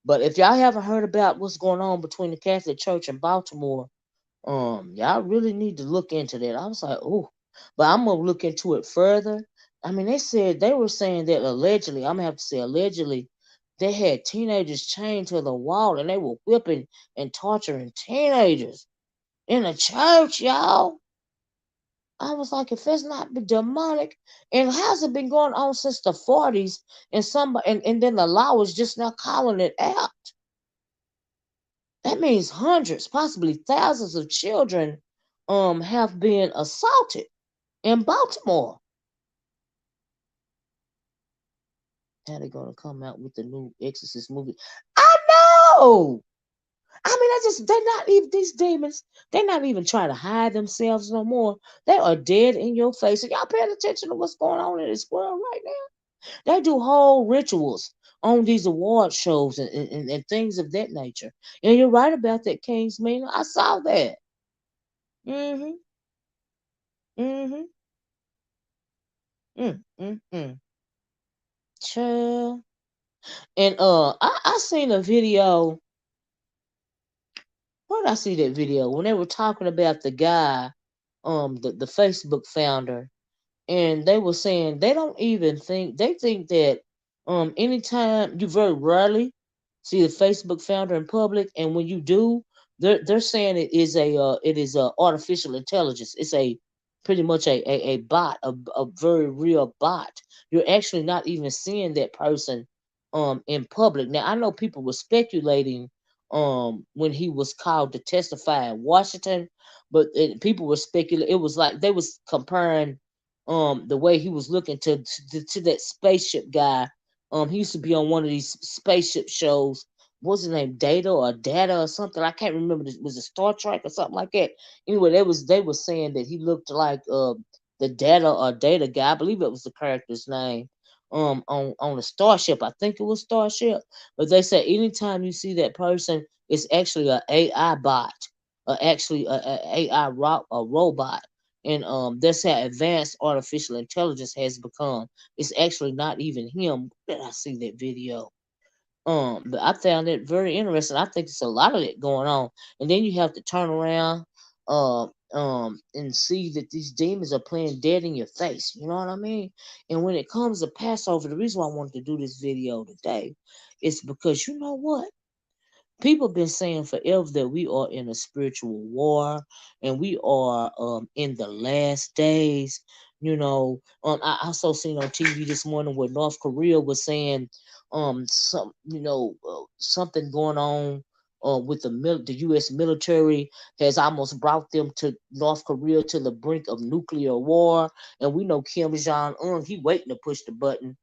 if y'all haven't heard about what's going on between the Catholic Church and Baltimore, y'all really need to look into that. I was like, oh, but I'm gonna look into it further. I mean, they were saying that allegedly, I'm gonna have to say allegedly, they had teenagers chained to the wall and they were whipping and torturing teenagers in a church, y'all. I was like, if it's not demonic, and how's it been going on since the 40s? And then the law was just now calling it out. That means hundreds, possibly thousands of children have been assaulted in Baltimore. How they gonna come out with the new Exorcist movie? I know. I mean, they're not even these demons. They're not even trying to hide themselves no more. They are dead in your face. And y'all paying attention to what's going on in this world right now? They do whole rituals on these award shows and things of that nature. And you're right about that, King's Meaner. I saw that. Mm-hmm. Mm-hmm. Mm. Child. And I seen a video. Where did I see that video? When they were talking about the guy, the Facebook founder, and they were saying they think that anytime you very rarely see the Facebook founder in public, and when you do, they're saying it is a artificial intelligence. It's a pretty much a bot, a very real bot. You're actually not even seeing that person in public. Now I know people were speculating when he was called to testify in Washington, but people were speculating. It was like they was comparing the way he was looking to that spaceship guy. He used to be on one of these spaceship shows. What's his name? Data or something. I can't remember. Was it Star Trek or something like that? Anyway, they were saying that he looked like the Data guy. I believe it was the character's name. On the starship. I think it was Starship. But they said anytime you see that person, it's actually a AI bot, or actually a AI a robot. And that's how advanced artificial intelligence has become. It's actually not even him. Where did I see that video? But I found it very interesting. I think it's a lot of it going on. And then you have to turn around and see that these demons are playing dead in your face. You know what I mean? And when it comes to Passover, the reason why I wanted to do this video today is because you know what? People have been saying forever that we are in a spiritual war and we are in the last days. I also seen on TV this morning where North Korea was saying something going on with the U.S. military has almost brought them to North Korea to the brink of nuclear war, and we know Kim Jong Un he waiting to push the button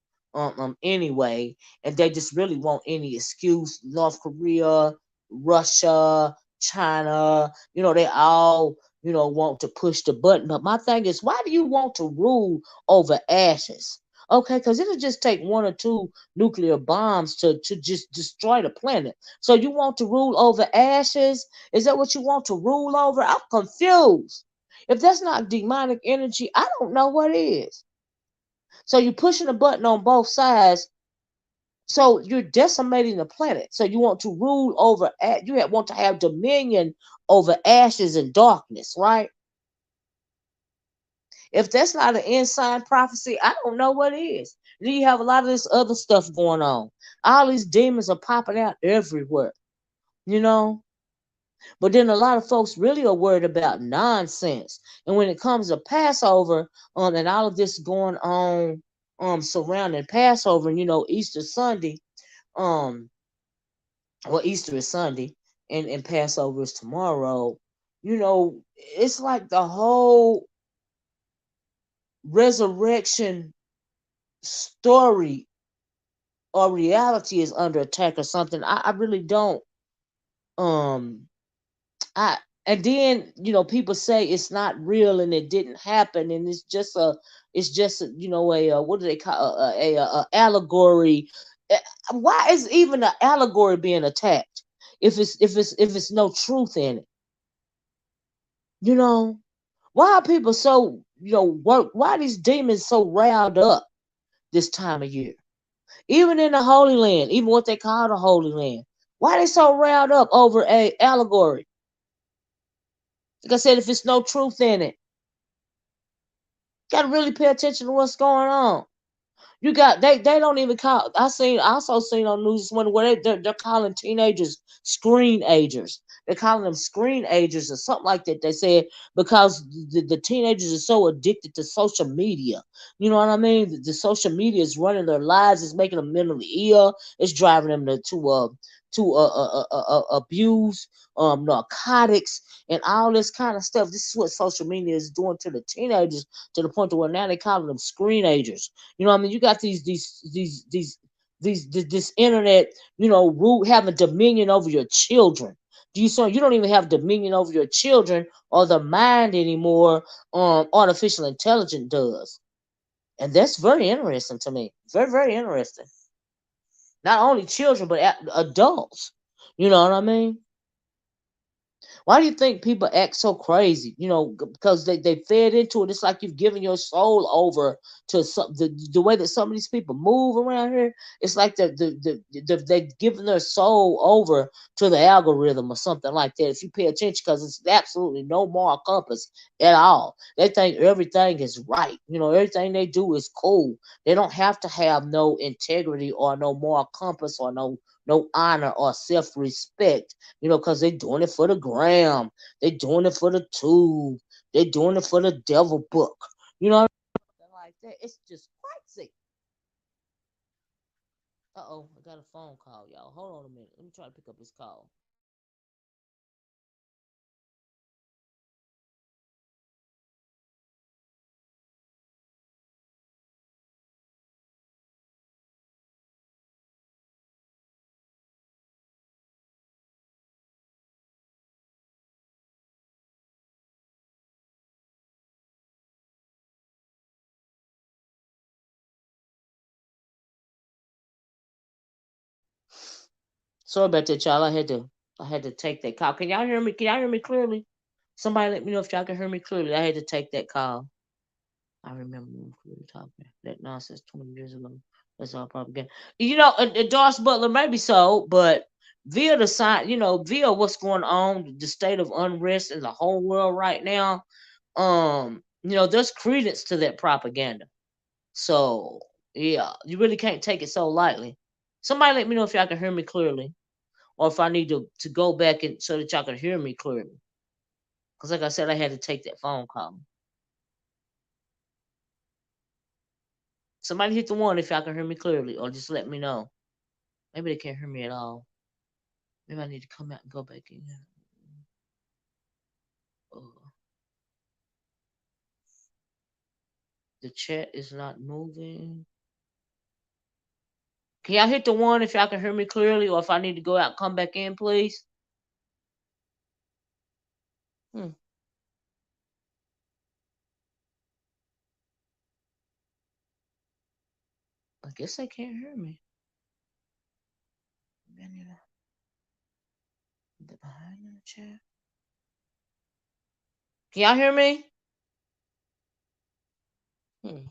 anyway, and they just really want any excuse. North Korea, Russia, China, they all want to push the button. But my thing is, why do you want to rule over ashes? Okay, because it'll just take one or two nuclear bombs to just destroy the planet. So you want to rule over ashes? Is that what you want to rule over? I'm confused. If that's not demonic energy, I don't know what is. So you're pushing a button on both sides. So you're decimating the planet. So you want to rule over, want to have dominion over ashes and darkness, right? If that's not an inside prophecy, I don't know what is. Then you have a lot of this other stuff going on. All these demons are popping out everywhere, you know? But then a lot of folks really are worried about nonsense. And when it comes to Passover, and all of this going on surrounding Passover, and Easter Sunday, um, Easter is Sunday and Passover is tomorrow, it's like the whole resurrection story or reality is under attack or something. I really don't um And then people say it's not real and it didn't happen, and it's just a what do they call a allegory. Eh, why is even an allegory being attacked if it's no truth in it? you know why are people so why are these demons so riled up this time of year, even in the Holy Land, even what they call the Holy Land? Why are they so riled up over a allegory? Like I said, if it's no truth in it, got to really pay attention to what's going on. You got they don't even call. I also seen on news this morning where they're calling teenagers screen agers. They're calling them screen agers or something like that. They said because the teenagers are so addicted to social media. You know what I mean? The social media is running their lives. It's making them mentally ill. It's driving them to abuse narcotics and all this kind of stuff. This is what social media is doing to the teenagers, to the point to where now they calling them screen agers. You know what I mean? You got this internet, rule having dominion over your children. You don't even have dominion over your children or the mind anymore. Artificial intelligence does, and that's very interesting to me. Very, very interesting. Not only children but adults. You know what I mean? Why do you think people act so crazy? Because they fed into it. It's like you've given your soul over to the way that some of these people move around here. It's like they've given their soul over to the algorithm or something like that. If you pay attention, because it's absolutely no moral compass at all. They think everything is right. Everything they do is cool. They don't have to have no integrity or no moral compass or no honor or self-respect, because they doing it for the gram. They doing it for the tube. They doing it for the devil book. Something like that. It's just crazy. Uh-oh, I got a phone call, y'all. Hold on a minute. Let me try to pick up this call. Sorry about that, y'all. I had to take that call. Can y'all hear me? Can y'all hear me clearly? Somebody let me know if y'all can hear me clearly. I had to take that call. I remember when we were talking that nonsense 20 years ago. That's all propaganda. Doris Butler, maybe so, but via the sign, via what's going on, the state of unrest in the whole world right now, there's credence to that propaganda. So, yeah, you really can't take it so lightly. Somebody let me know if y'all can hear me clearly, or if I need to go back and so that y'all can hear me clearly. Because, like I said, I had to take that phone call. Somebody hit the one if y'all can hear me clearly, or just let me know. Maybe they can't hear me at all. Maybe I need to come out and go back in. Oh, the chat is not moving. Can y'all hit the one if y'all can hear me clearly, or if I need to go out and come back in, please? Hmm. I guess they can't hear me. Maybe I need to get behind in the chat. Can y'all hear me? Hmm.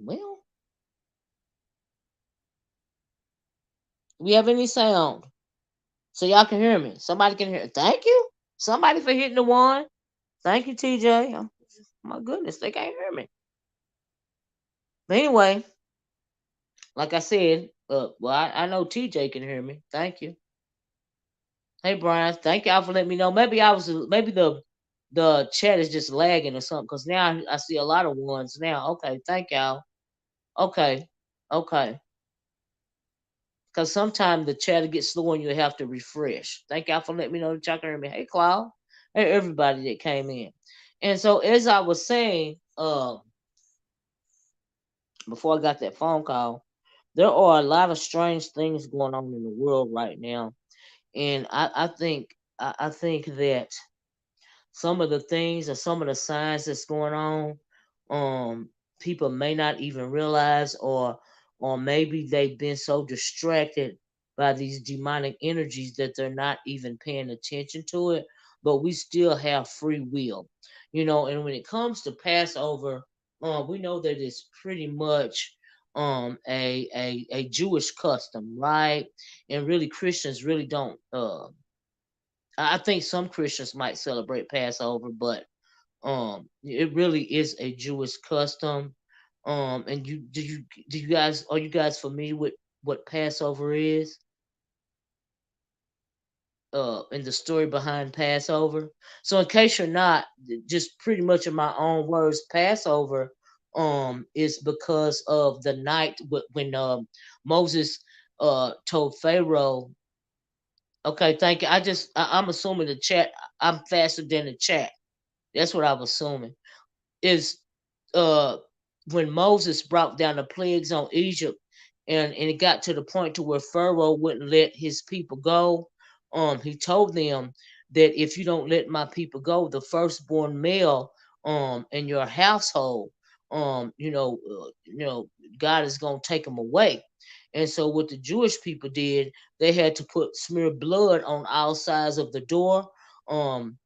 Well, we have any sound, so y'all can hear me. Somebody can hear. Thank you. Somebody for hitting the one. Thank you, TJ. My goodness, they can't hear me. But anyway, like I said, well, I know TJ can hear me. Thank you. Hey, Brian. Thank y'all for letting me know. Maybe the chat is just lagging or something, because now I see a lot of ones now. Okay, thank y'all. Okay, okay. Because sometimes the chat gets slow and you have to refresh. Thank y'all for letting me know that y'all can hear me. Hey, Cloud. Hey, everybody that came in. And so, as I was saying, before I got that phone call, there are a lot of strange things going on in the world right now. And I think I think that some of the things or some of the signs that's going on, um, people may not even realize, or maybe they've been so distracted by these demonic energies that they're not even paying attention to it. But we still have free will, And when it comes to Passover, we know that it's pretty much a Jewish custom, right? And really, Christians really don't. I think some Christians might celebrate Passover, but it really is a Jewish custom. And do you guys are you guys familiar with what Passover is? And the story behind Passover. So in case you're not, just pretty much in my own words, Passover is because of the night when Moses told Pharaoh. Okay, thank you. I'm assuming the chat. I'm faster than the chat. That's what I'm assuming. Is uh when Moses brought down the plagues on Egypt, and it got to the point to where Pharaoh wouldn't let his people go. He told them that if you don't let my people go, the firstborn male in your household, God is gonna take them away. And so what the Jewish people did, they had to put smear blood on all sides of the door. Um,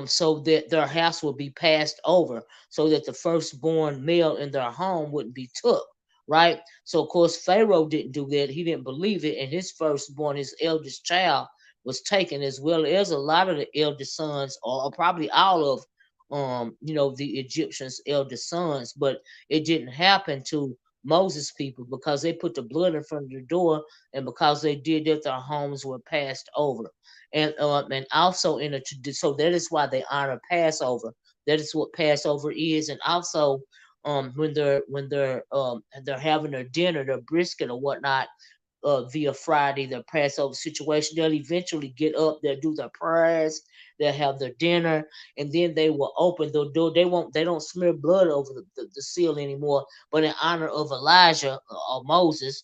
so that their house would be passed over, so that the firstborn male in their home wouldn't be took, right? So of course Pharaoh didn't do that. He didn't believe it, and his firstborn, his eldest child, was taken, as well as a lot of the eldest sons, or probably all of the Egyptians' eldest sons. But it didn't happen to Moses' people because they put the blood in front of the door, and because they did that, their homes were passed over. And also in a so that is why they honor Passover. That is what Passover is. And also when they're having their dinner, their brisket or whatnot, via Friday, the Passover situation. They'll eventually get up, they'll do their prayers, they'll have their dinner, and then they will open the door. They don't smear blood over the seal anymore, but in honor of Elijah or Moses,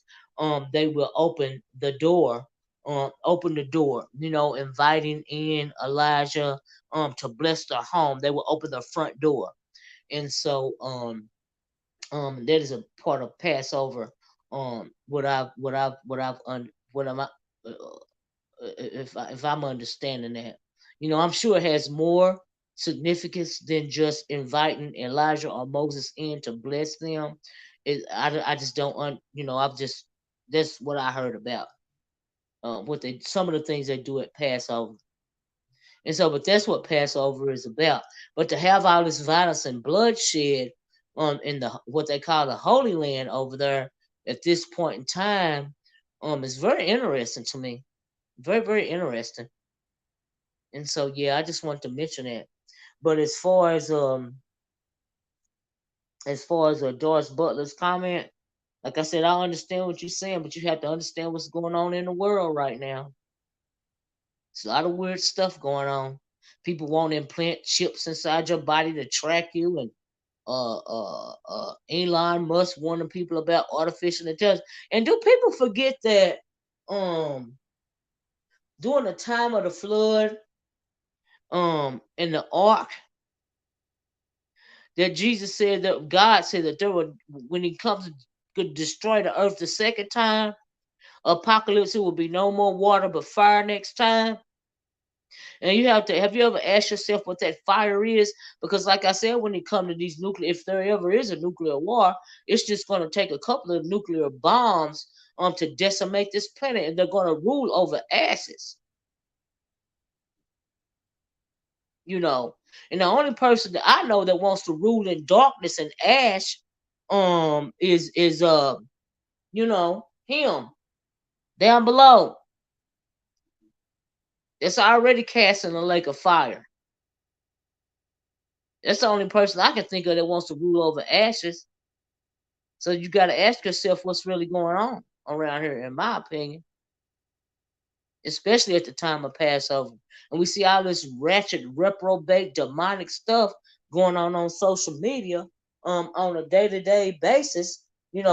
they will open the door, inviting in Elijah to bless their home. They will open the front door. And so that is a part of Passover. What am I if I'm understanding that, I'm sure it has more significance than just inviting Elijah or Moses in to bless them. I just don't I've just that's what I heard about what they some of the things they do at Passover. And so, but that's what Passover is about. But to have all this violence and bloodshed in the what they call the Holy Land over there at this point in time, is very interesting to me. Very, very interesting. And so yeah, I just want to mention that. But as far as Doris Butler's comment, like I said, I understand what you're saying, but you have to understand what's going on in the world right now. There's a lot of weird stuff going on. People want to implant chips inside your body to track you, and Elon Musk warning people about artificial intelligence. And do people forget that during the time of the flood, in the ark, that Jesus said that God said that there were when He comes to could destroy the earth the second time, apocalypse, it will be no more water but fire next time. And have you ever asked yourself what that fire is? Because like I said, when it comes to these nuclear, if there ever is a nuclear war, it's just going to take a couple of nuclear bombs to decimate this planet, and they're going to rule over ashes. You know, and the only person that I know that wants to rule in darkness and ash, is him down below. It's already cast in a lake of fire. That's the only person I can think of that wants to rule over ashes. So you got to ask yourself what's really going on around here, in my opinion, especially at the time of Passover. And we see all this ratchet, reprobate, demonic stuff going on social media on a day to day basis, and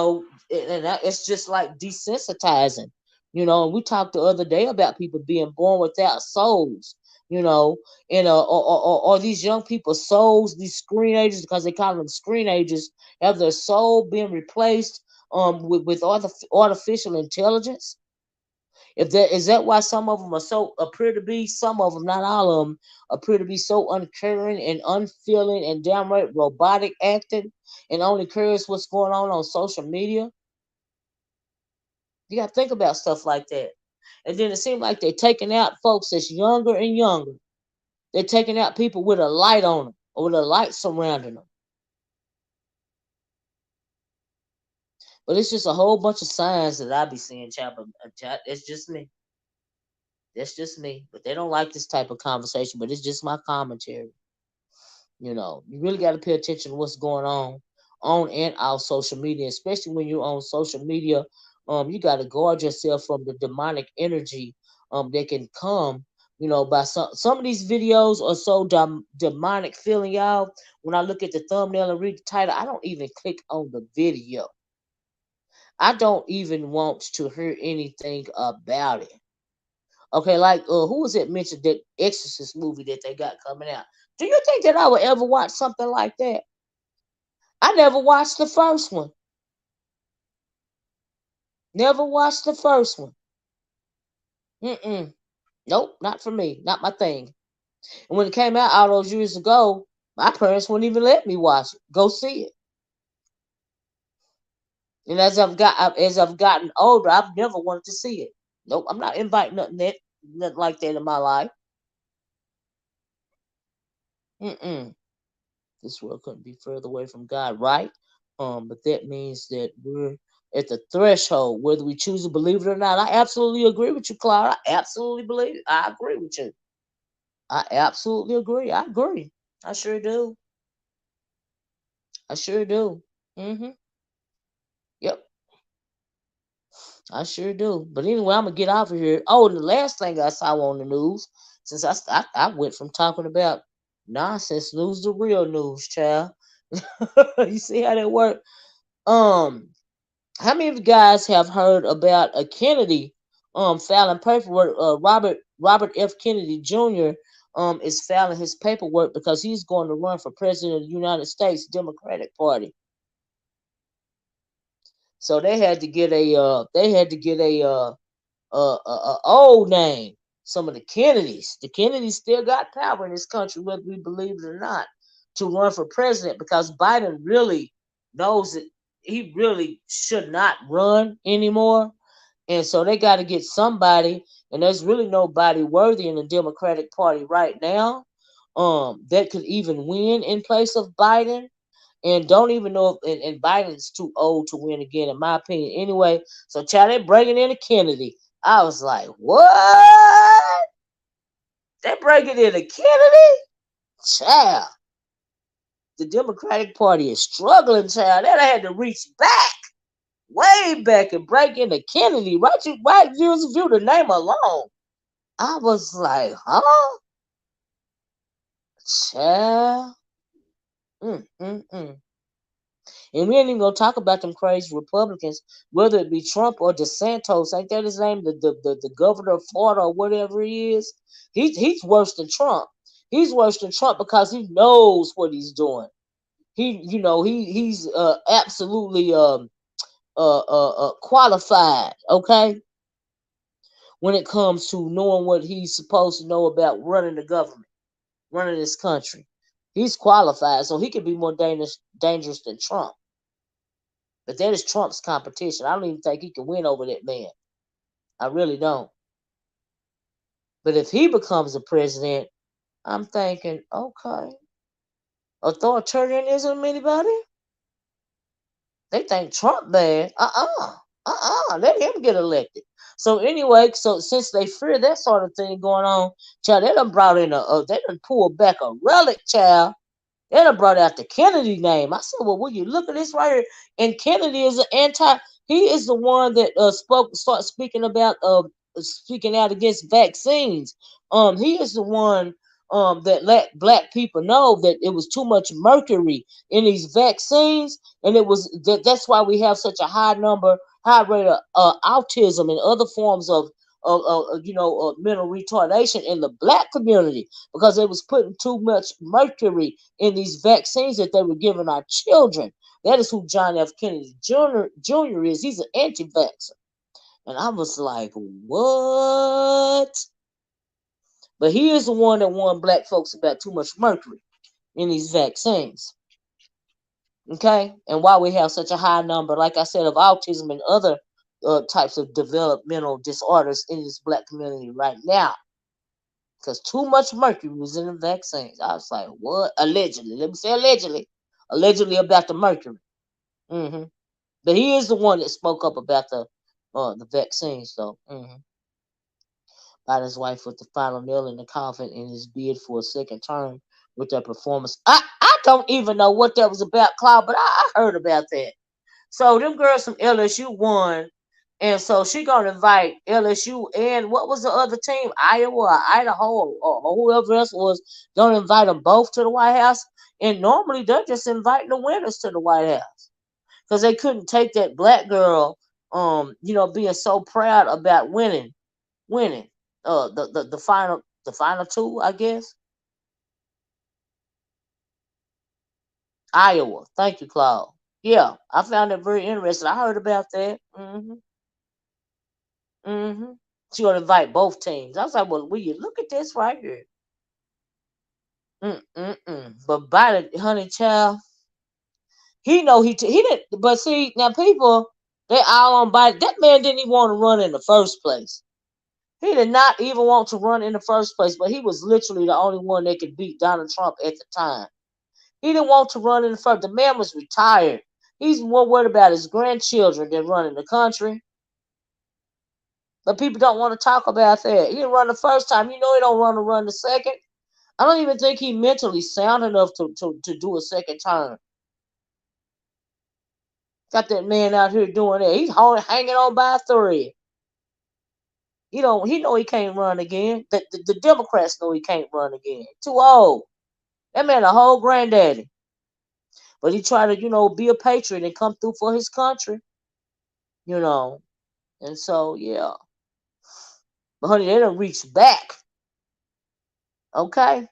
it's just like desensitizing. And we talked the other day about people being born without souls, you know, and or these young people's souls, these screen agents, because they call them screen agents, have their soul being replaced with artificial intelligence. If that is that why some of them are so appear to be, some of them, not all of them, appear to be so uncaring and unfeeling and downright robotic acting, and only cares what's going on social media. You got to think about stuff like that. And then it seems like they're taking out folks that's younger and younger. They're taking out people with a light on them or with a light surrounding them. But it's just a whole bunch of signs that I be seeing, Chopper. It's just me. That's just me. But they don't like this type of conversation. But it's just my commentary. You really got to pay attention to what's going on and off social media, especially when you're on social media. You got to guard yourself from the demonic energy that can come. By some of these videos are so demonic feeling, y'all. When I look at the thumbnail and read the title, I don't even click on the video. I don't even want to hear anything about it. Okay, like who was it mentioned that Exorcist movie that they got coming out? Do you think that I would ever watch something like that? I never watched the first one. Never watched the first one. Nope, not for me. Not my thing. And when it came out all those years ago, my parents wouldn't even let me watch it. Go see it. And as I've gotten older, I've never wanted to see it. Nope, I'm not inviting nothing like that in my life. Mm-mm. This world couldn't be further away from God, right? But that means that we're at the threshold, whether we choose to believe it or not. I absolutely agree with you, Clara. I absolutely believe it. I agree with you. I absolutely agree. I agree. I sure do. I sure do. Yep. I sure do. But anyway, I'm gonna get off of here. Oh, and the last thing I saw on the news, since I went from talking about nonsense news to real news, child. You see how that work? Um, how many of you guys have heard about a Kennedy filing paperwork? Robert F. Kennedy Jr. Is filing his paperwork because he's going to run for president of the United States Democratic Party. So they had to get a old name. Some of the Kennedys. The Kennedys still got power in this country, whether we believe it or not, to run for president because Biden really knows that he really should not run anymore. And so they got to get somebody, and there's really nobody worthy in the Democratic Party right now that could even win in place of Biden. And don't even know if and Biden's too old to win again, in my opinion. Anyway, so child, they bringing in a Kennedy. I was like, what? They bringing in a Kennedy? Child, the Democratic Party is struggling, child. They had to reach back, way back, and break in a Kennedy. Right, just view the name alone. I was like, huh? Child. Mm. And we ain't even gonna talk about them crazy Republicans, whether it be Trump or DeSantis. Ain't that his name? The governor of Florida or whatever he is. He's worse than Trump. He's worse than Trump because he knows what he's doing. He's absolutely qualified. Okay, when it comes to knowing what he's supposed to know about running the government, running this country, he's qualified, so he could be more dangerous than Trump. But that is Trump's competition. I don't even think he can win over that man. I really don't. But if he becomes a president, I'm thinking, okay, authoritarianism, anybody? They think Trump bad. Let him get elected. So anyway, so since they fear that sort of thing going on, child, they done brought in they done pulled back a relic, child. They done brought out the Kennedy name. I said, well, will you look at this right here? And Kennedy is an he is the one that start speaking out against vaccines. He is the one that let black people know that it was too much mercury in these vaccines, and that's why we have such a high number high rate of autism and other forms of mental retardation in the black community because they was putting too much mercury in these vaccines that they were giving our children. That is who John F. Kennedy Jr. is. He's an anti-vaxxer. And I was like, what? But he is the one that warned black folks about too much mercury in these vaccines. Okay? And why we have such a high number, like I said, of autism and other types of developmental disorders in this black community right now. Because too much mercury was in the vaccines. I was like, what? Allegedly. Let me say allegedly. Allegedly about the mercury. Hmm But he is the one that spoke up about the vaccines, though. Biden's wife with the final nail in the coffin in his bid for a second term with their performance. I don't even know what that was about, Cloud, but I heard about that. So them girls from LSU won, and so she gonna invite LSU and what was the other team, Iowa or Idaho or whoever else was gonna invite them both to the White House. And normally they're just inviting the winners to the White House because they couldn't take that black girl, being so proud about winning. The final two, I guess. Iowa. Thank you, Claude. Yeah, I found it very interesting. I heard about that. Hmm She gonna invite both teams. I was like, well, will you look at this right here? But Biden, honey child, he know he didn't. But see, now people, they all on Biden. That man didn't even want to run in the first place. He did not even want to run in the first place. But he was literally the only one that could beat Donald Trump at the time. He didn't want to run in the first. The man was retired. He's more worried about his grandchildren than running the country. But people don't want to talk about that. He didn't run the first time. You know he don't want to run the second. I don't even think he mentally sound enough to do a second term. Got that man out here doing that. He's hanging on by a thread. He know he can't run again. The Democrats know he can't run again. Too old. That man a whole granddaddy. But he tried to, be a patriot and come through for his country. You know. And so yeah. But honey, they done reached back. Okay?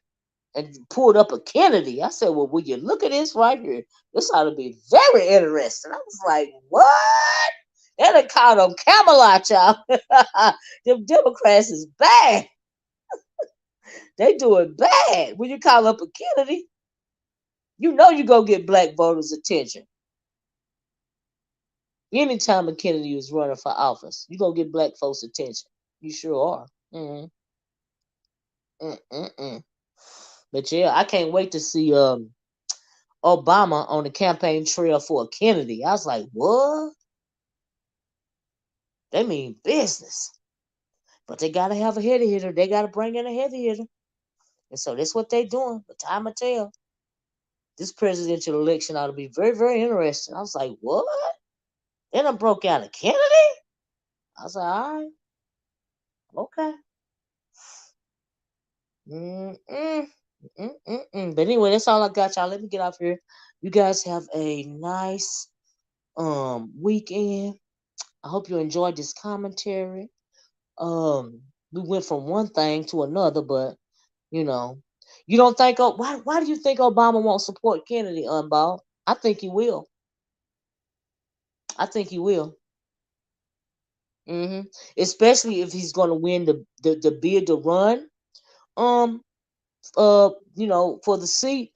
And pulled up a Kennedy. I said, well, will you look at this right here? This ought to be very interesting. I was like, what? They done called them Camelot, y'all. Them Democrats is bad. They do it bad. When you call up a Kennedy, you know you go get black voters' attention. Anytime a Kennedy was running for office, you gonna get black folks' attention. You sure are. Mm-mm-mm. But yeah, I can't wait to see Obama on the campaign trail for a Kennedy. I was like, what? They mean business. But they gotta have a heavy hitter. They gotta bring in a heavy hitter. And so that's what they doing. But time will tell. This presidential election ought to be very, very interesting. I was like, what? They done broke out a Kennedy? I was like, all right, okay. Mm-mm. Mm-mm. But anyway, that's all I got, y'all. Let me get off here. You guys have a nice weekend. I hope you enjoyed this commentary. We went from one thing to another, but you know, you don't think why do you think Obama won't support Kennedy, Unball? I think he will. I think he will. hmm Especially if he's going to win the bid to run. Um. For the seat,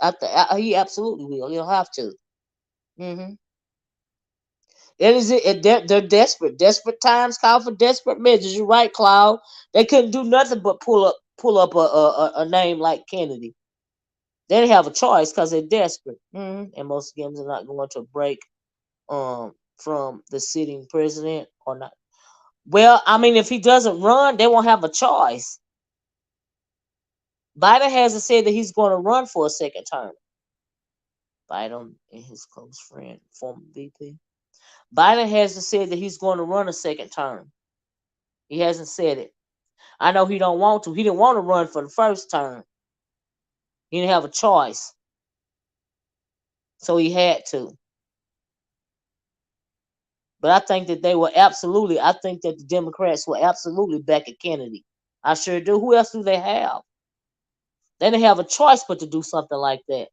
he absolutely will. He'll have to. hmm That is it. They're desperate. Desperate times call for desperate measures. You're right, Cloud. They couldn't do nothing but pull up a name like Kennedy. They didn't have a choice because they're desperate. And most games are not going to break from the sitting president or not. Well, I mean, if he doesn't run, they won't have a choice. Biden hasn't said that he's going to run for a second term. Biden and his close friend, former VP. Biden hasn't said that he's going to run a second term. He hasn't said it. I know he don't want to. He didn't want to run for the first term. He didn't have a choice, so he had to. But I think that they were absolutely. I think that the Democrats were absolutely back at Kennedy. I sure do. Who else do they have? They didn't have a choice but to do something like that.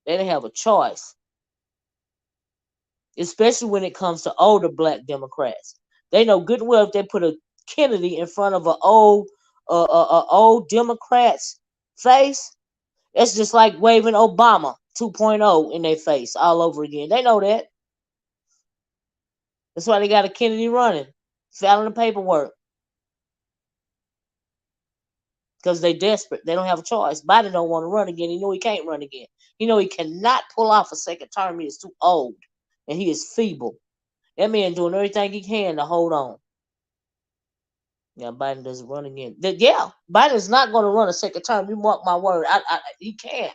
They didn't have a choice, especially when it comes to older black Democrats. They know good and well if they put a Kennedy in front of an old Democrat's face, it's just like waving Obama 2.0 in their face all over again. They know that. That's why they got a Kennedy running, filing the paperwork. Because they desperate. They don't have a choice. Biden don't want to run again. He know he can't run again. He know he cannot pull off a second term. He is too old. And he is feeble. That man doing everything he can to hold on. Yeah, Biden doesn't run again. Yeah, Biden's not going to run a second term. You mark my word. He can't.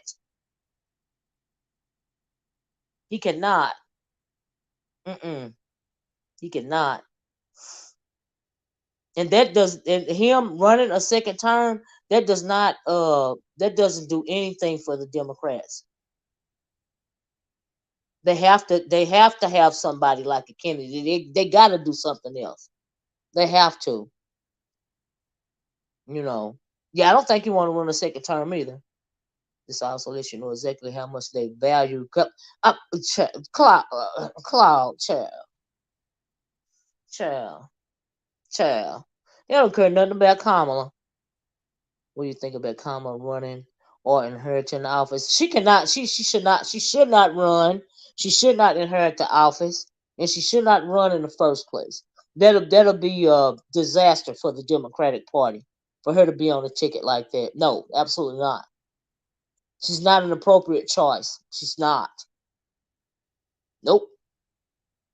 He cannot. Mm-mm. He cannot. And him running a second term, that doesn't do anything for the Democrats. They have to have somebody like a Kennedy. They got to do something else. They have to. Yeah, I don't think he want to run a second term either. This also lets you know exactly how much they value Cloud, child. They don't care nothing about Kamala. What do you think about Kamala running or inheriting the office? She cannot. She should not. She should not run. She should not inherit the office, and she should not run in the first place. That'll be a disaster for the Democratic Party for her to be on a ticket like that. No, absolutely not. She's not an appropriate choice. She's not. Nope.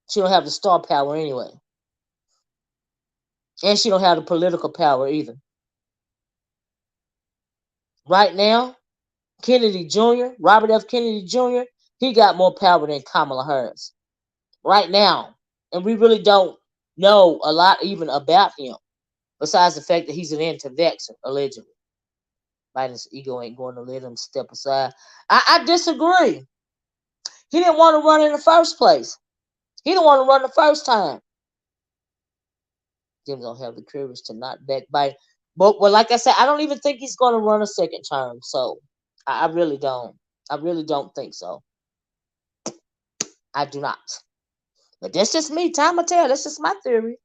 She don't have the star power anyway, and she don't have the political power either. Right now, Kennedy Jr., Robert F. Kennedy Jr., he got more power than Kamala Harris right now. And we really don't know a lot even about him, besides the fact that he's an anti-vaxxer, allegedly. Biden's ego ain't going to let him step aside. I disagree. He didn't want to run in the first place. He didn't want to run the first time. Jim don't have the courage to not back Biden. But well, like I said, I don't even think he's going to run a second term. So I really don't. I really don't think so. I do not. But that's just me. Time will tell. That's just my theory.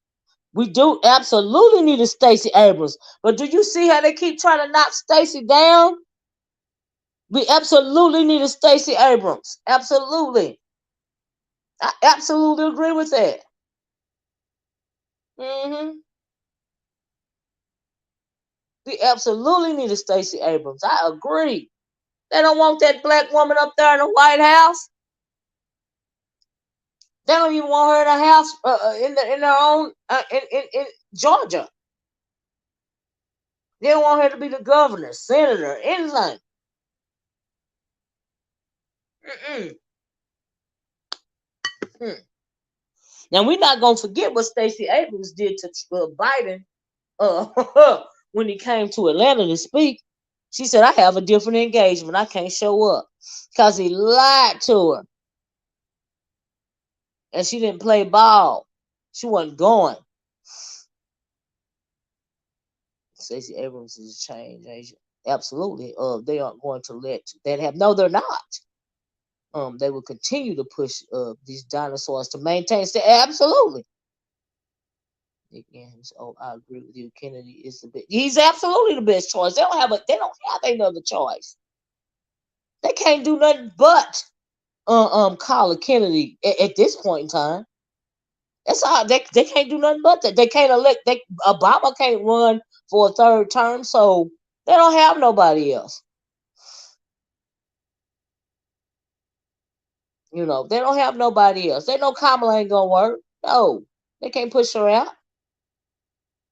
We do absolutely need a Stacey Abrams. But do you see how they keep trying to knock Stacey down? We absolutely need a Stacey Abrams. Absolutely. I absolutely agree with that. We absolutely need a Stacey Abrams. I agree. They don't want that black woman up there in the White House. They don't even want her in the house in their own in Georgia. They don't want her to be the governor, senator, anything. Now we're not gonna forget what Stacey Abrams did to Biden when he came to Atlanta to speak. She said, "I have a different engagement. I can't show up," because he lied to her, and she didn't play ball. She wasn't going. Stacey Abrams is a change agent. Absolutely. They aren't going to let that happen. No, they're not. They will continue to push these dinosaurs to maintain. Absolutely. Again, so I agree with you. Kennedy is the best. He's absolutely the best choice. They don't have another choice. They can't do nothing but call a Kennedy at this point in time. That's all. They can't do nothing but that. They can't elect. Obama can't run for a third term, so they don't have nobody else. They don't have nobody else. They know Kamala ain't gonna work. No, they can't push her out.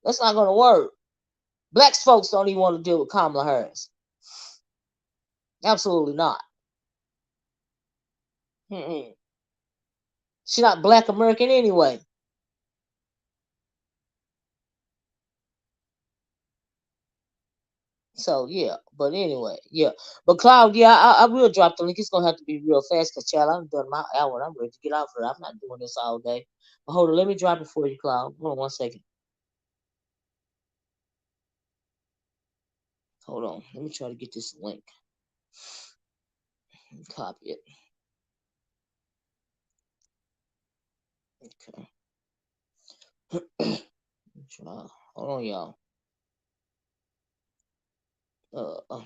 That's not gonna work. Black folks don't even want to deal with Kamala Harris. Absolutely not. Mm-mm. She's not Black American anyway. So yeah, but anyway, yeah. But Cloud, yeah, I will drop the link. It's gonna have to be real fast, cause child, I'm done my hour. I'm ready to get out for it. I'm not doing this all day. But hold on, let me drop it for you, Cloud. Hold on 1 second. Hold on, let me try to get this link. Copy it. Okay. Try. Hold on, y'all. Uh,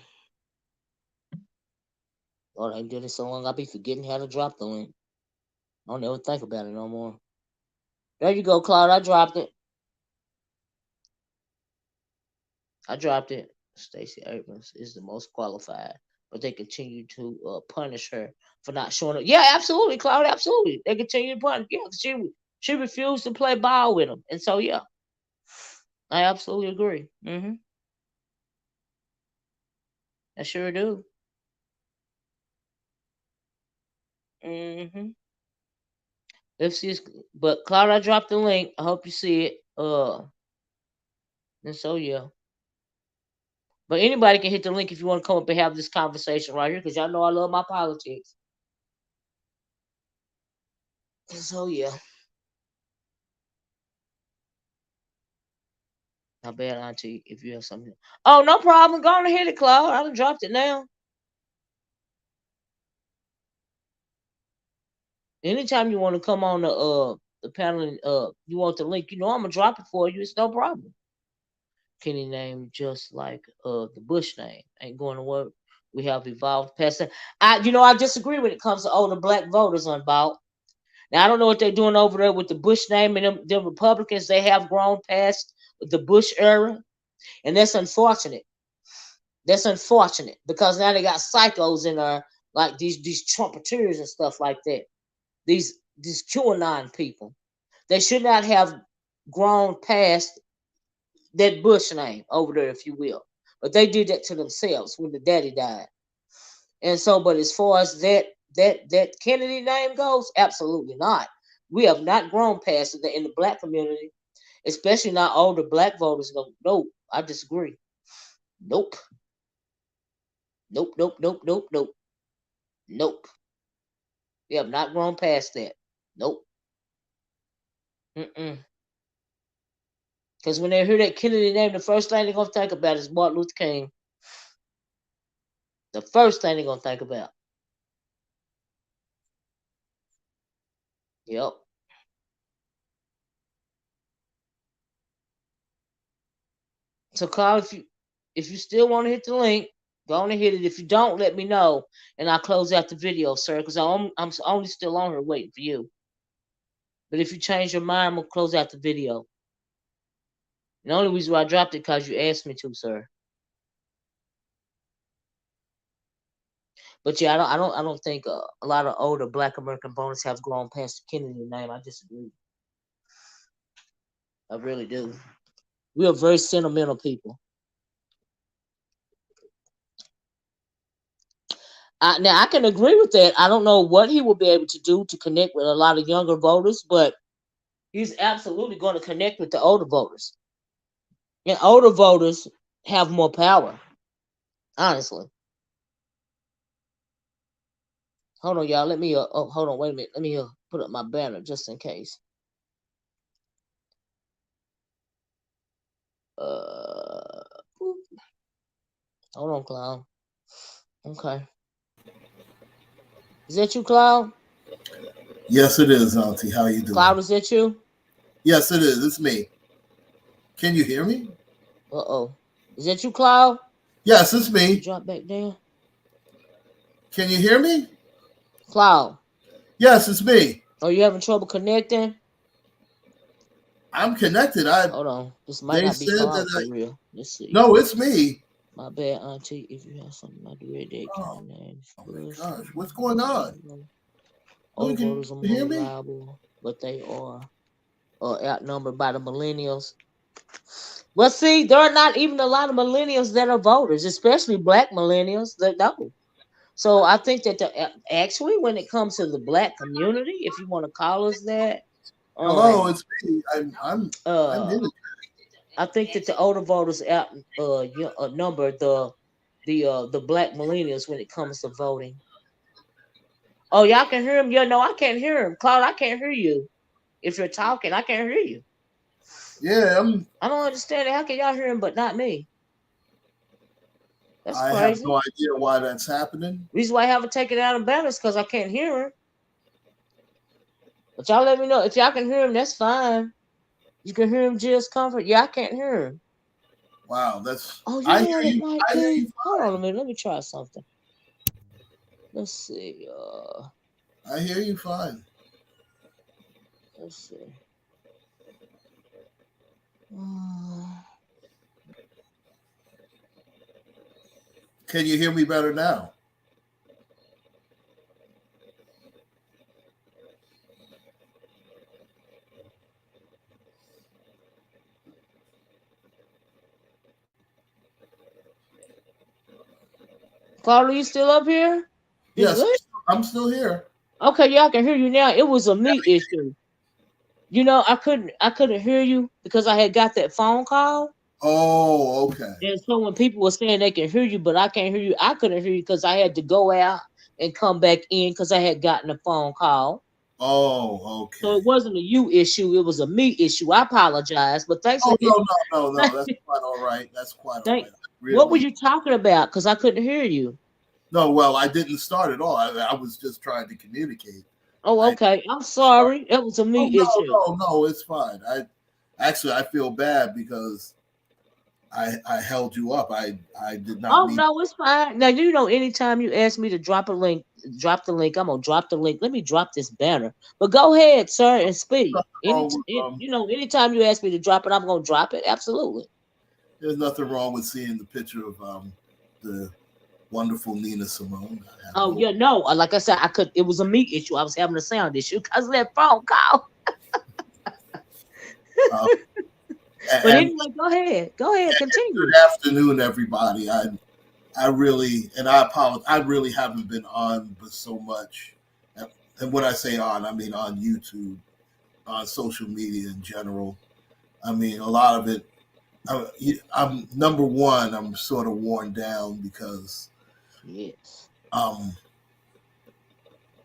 Lord, I did it so long, I be forgetting how to drop the link. I don't ever think about it no more. There you go, Cloud. I dropped it. I dropped it. Stacey Abrams is the most qualified, but they continue to punish her for not showing up. Yeah, absolutely, Cloud. Absolutely, they continue to punish. Yeah, she refused to play ball with him, and so yeah, I absolutely agree. I sure do. hmm Let's see. But Cloud, I dropped the link. I hope you see it. And so yeah. But anybody can hit the link if you want to come up and have this conversation right here, because y'all know I love my politics. And so yeah. Not bad, Auntie, if you have something. Oh, no problem. Go on and hit it, Claude. I done dropped it now. Anytime you want to come on the panel and you want the link, I'm gonna drop it for you. It's no problem. Kenny name just like the Bush name. Ain't going to work. We have evolved past that. I disagree when it comes to older black voters on Bout. Now I don't know what they're doing over there with the Bush name and them Republicans. They have grown past the Bush era, and that's unfortunate. That's unfortunate because now they got psychos in there like these trumpeters and stuff like that. These QAnon people. They should not have grown past that Bush name over there, if you will. But they did that to themselves when the daddy died. And so, but as far as that Kennedy name goes, absolutely not. We have not grown past it in the black community, especially not older black voters. No, I disagree. Nope. Nope, nope, nope, nope, nope. Nope. We have not grown past that. Nope. Mm-mm. Because when they hear that Kennedy name, the first thing they're gonna think about is Martin Luther King. The first thing they're gonna think about. Yep. So Carl, if you still want to hit the link, go on and hit it. If you don't, let me know, and I'll close out the video, sir. Because I'm only still on here waiting for you. But if you change your mind, I'm gonna close out the video. And the only reason why I dropped it because you asked me to, sir. But yeah, I don't think a lot of older Black American voters have grown past the Kennedy name. I disagree. I really do. We are very sentimental people. Now I can agree with that. I don't know what he will be able to do to connect with a lot of younger voters, but he's absolutely going to connect with the older voters. And older voters have more power, honestly. Hold on, y'all. Let me. Hold on. Wait a minute. Let me put up my banner just in case. Uh, hold on, Cloud. Okay. Is that you, Cloud? Yes, it is, Auntie. How you Cloud, doing? is that you? Yes, it is. It's me. Can you hear me? Uh-oh. Is that you, Cloud? Yes, it's You me. drop back down? Can you hear me? Cloud, Yes, it's me. are you having trouble connecting? I'm connected. I Hold on. This might They not be said that Cloud for I real. Let's see. no, it's me. My bad, Auntie. If you have something like the red day, can Oh, you name oh my Bush? gosh, what's going on? Older Louis, can voters are you more hear me? reliable, but they are outnumbered by the millennials. Well, see, there are not even a lot of millennials that are voters, especially black millennials that don't. So I think that actually, when it comes to the black community, if you want to call us that, Hello, um, it's me. I'm uh, in it. I think that the older voters out number the black millennials when it comes to voting. Oh, y'all can hear him? Yeah, no, I can't hear him. Claude, I can't hear you. If you're talking, I can't hear you. Yeah, I don't understand it. How can y'all hear him but not me? That's I have crazy. no idea why that's happening. Reason why I haven't taken it out of balance because I can't hear him. But y'all let me know if y'all can hear him. That's fine. You can hear him just comfort. Yeah, I can't hear him. Wow, that's Oh, you I know hear what it you. might I hear be? you Hold on a fine. minute. Let me try something. Let's see. I hear you fine. Let's see. Uh, Can you hear me better now? Carla, you still up here? Did Yes, what? I'm still here. Okay, yeah, I can hear you now. It was a me issue. You know, I couldn't hear you because I had got that phone call. Oh, okay. And so when people were saying they can hear you, but I can't hear you, I couldn't hear you because I had to go out and come back in because I had gotten a phone call. Oh, So okay. it wasn't a you issue, it was a me issue. I apologize, but thanks for Oh no, no, no, no. That's quite all right. That's quite all thank. right. I What were really you talking about? Because I couldn't hear you. no. Well, I didn't start at all. I was just trying to communicate. Oh, I okay. I'm started. sorry. It was a me Oh issue. no, no, no. It's fine. I feel bad because I held you up. I did not Oh mean. no, it's fine. Now you know, anytime you ask me to drop a link, drop the link. I'm gonna drop the link. Let me drop this banner. But go ahead, sir, and speak. Nothing wrong with Anytime you ask me to drop it, I'm gonna drop it. Absolutely. there's nothing wrong with seeing the picture of the wonderful Nina Simone. I have Oh no. yeah, no. Like I said, I could. It was a me issue. I was having a sound issue because of that phone call. Uh, But and anyway, go ahead. Go ahead. Continue. good afternoon, everybody. I really and I apologize. I really haven't been on but so much, and when I say on, I mean on YouTube, on social media in general. I mean a lot of it. I'm number one. I'm sort of worn down because Yes. um,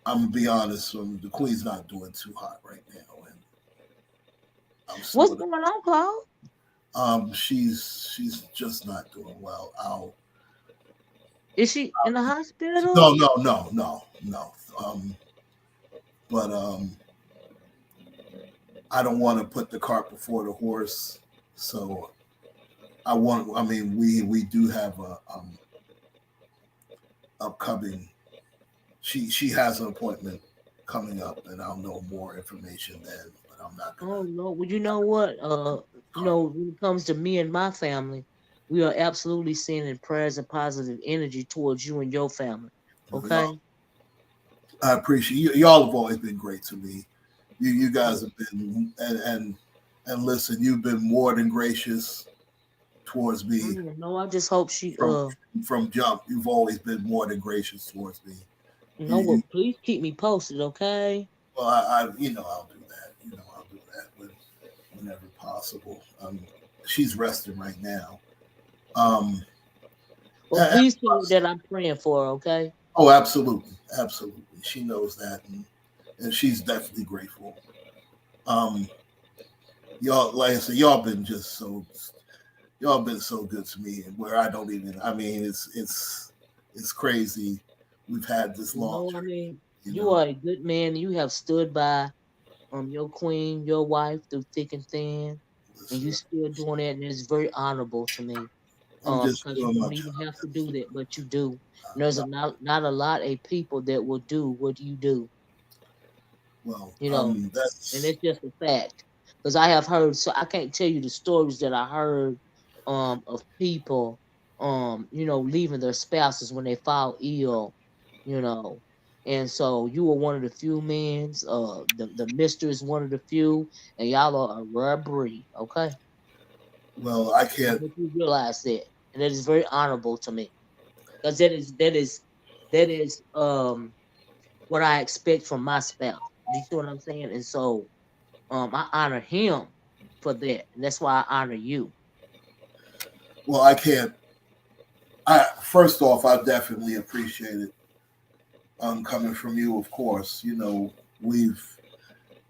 I'm gonna be honest. The Queen's not doing too hot right now, and I'm What's sort of going on, Claude? she's just not doing well. I'll Is she in the no hospital? no no no no. But I don't want to put the cart before the horse. So I want. I mean, we do have a upcoming. She has an appointment coming up, and I'll know more information then. But I'm not Oh gonna no. Well, you know what? cart. When it comes to me and my family, we are absolutely sending prayers and positive energy towards you and your family. Y'all, Okay. I appreciate you. Y'all have always been great to me. You Yeah. guys have been and listen. You've been more than gracious towards me No, I just hope she from from jump. You've always been more than gracious towards me. You well, please keep me posted, okay? well, you know, I'll do that. You know, I'll do that whenever possible. She's resting right now. Um, Well, and please tell her that I'm praying for her, okay? oh, absolutely, absolutely. She knows that, and she's definitely grateful. Um, y'all, like I said, y'all been so good to me, where I don't even. I mean, it's crazy. We've had this long No, I journey, mean, you you know. are a good man. You have stood by your queen, your wife through thick and thin, and you Listen, still doing that, and it's very honorable to me. I'm just Because you doing my don't even job. have to That's do it. that, but you do. And there's No, not a lot of people that will do what you do, well, you know, and that's it's just a fact. Because I have heard, so I can't tell you the stories that I heard of people leaving their spouses when they fall ill, you know. And so you were one of the few men, the mister is one of the few, and y'all are a rare breed, okay? well, I I can't. hope you realize that. And that is very honorable to me. Because that is what I expect from my spouse. Do you see what I'm saying? And so I honor him for that, and that's why I honor you. Well, I can't. I first off, I definitely appreciate it. Coming from you, of course. You know, we've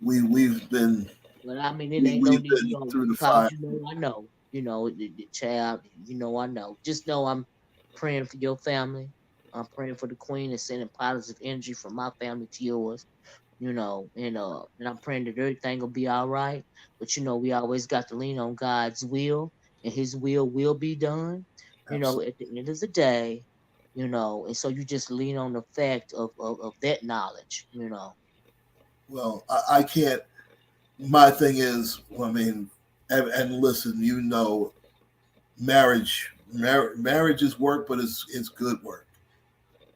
we've been But I mean, it ain't no we've need to been go through the because fire. you know I know. You know, the child. You know I know. Just know I'm praying for your family. I'm praying for the queen and sending positive energy from my family to yours. You know, and I'm praying that everything will be all right. But you know, we always got to lean on God's will, and His will be done. You know, Absolutely. at the end of the day, you know, and so you just lean on the fact of that knowledge. You know, Well, I can't. My thing is, I mean, and listen, you know, marriage is work, but it's good work,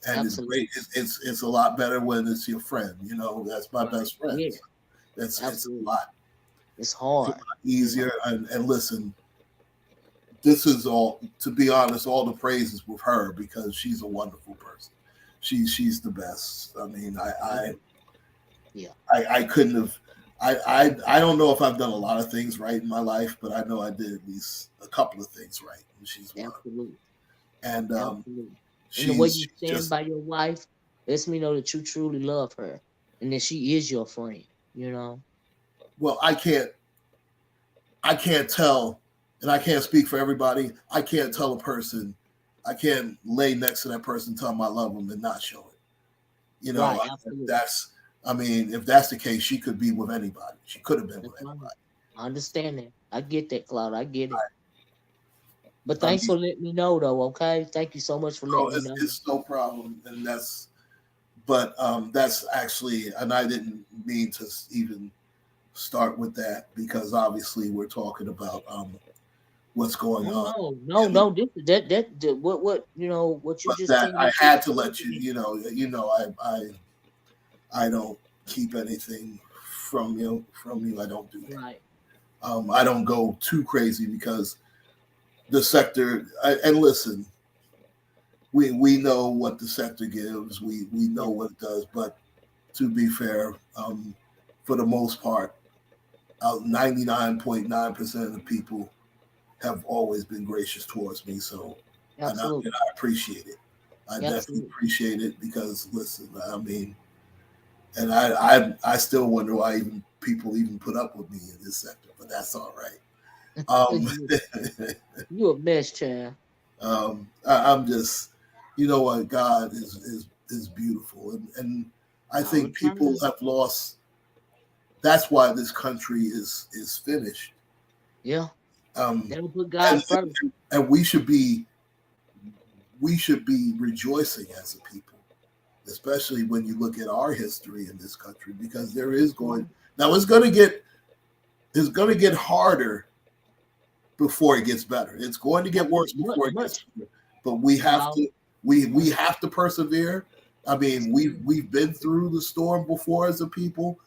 and it's absolutely great. It's a lot better when it's your friend. You know, that's my right. best friend. Yeah, It's a absolutely. lot, It's it's a hard. lot You know, easier. And listen, this is all, to be honest, all the praises with her because she's a wonderful person. She's the best. I mean, mhm, yeah, I couldn't have. I don't know if I've done a lot of things right in my life, but I know I did at least a couple of things right, and she's one of them. absolutely, And absolutely. And the way you she's stand just, by your wife lets me know that you truly love her and that she is your friend. You know, well, I can't tell, and I can't speak for everybody. I can't tell a person, I can't lay next to that person, tell them I love them, and not show it. You know, right? Absolutely. that's, I mean, if that's the case, she could be with anybody. She could have been That's with right. anybody. I understand that. I get that, Cloud. I get it. But I thanks mean, for letting me know, though. Okay, thank you so much for oh, letting me know. it's no problem, and that's actually, and I didn't mean to even start with that because obviously we're talking about what's going Oh on. no, no, And no. This what you know what you but just that said I is had to let you, significant. you know, I don't keep anything from you. I don't do that. Right. I don't go too crazy because the sector. And listen, we know what the sector gives. We know Yeah. what it does. But to be fair, for the most part, 99.9% of the people have always been gracious towards me. So, and Absolutely. I appreciate it. I definitely Absolutely. appreciate it because listen, I mean, and I still wonder why even people even put up with me in this sector, but that's all right. Um, you you a mess, child. I'm just, you know what, God is beautiful, and I All the think people time. have lost. That's why this country is finished. Yeah. Um, Never put and, God first. and we should be rejoicing as a people, especially when you look at our history in this country, because there is That's going right. now it's going to get harder before it gets better. It's going to get worse Absolutely. before it gets Much. better. But we have Cloud. to we have to persevere. I mean, we've been through the storm before as a people.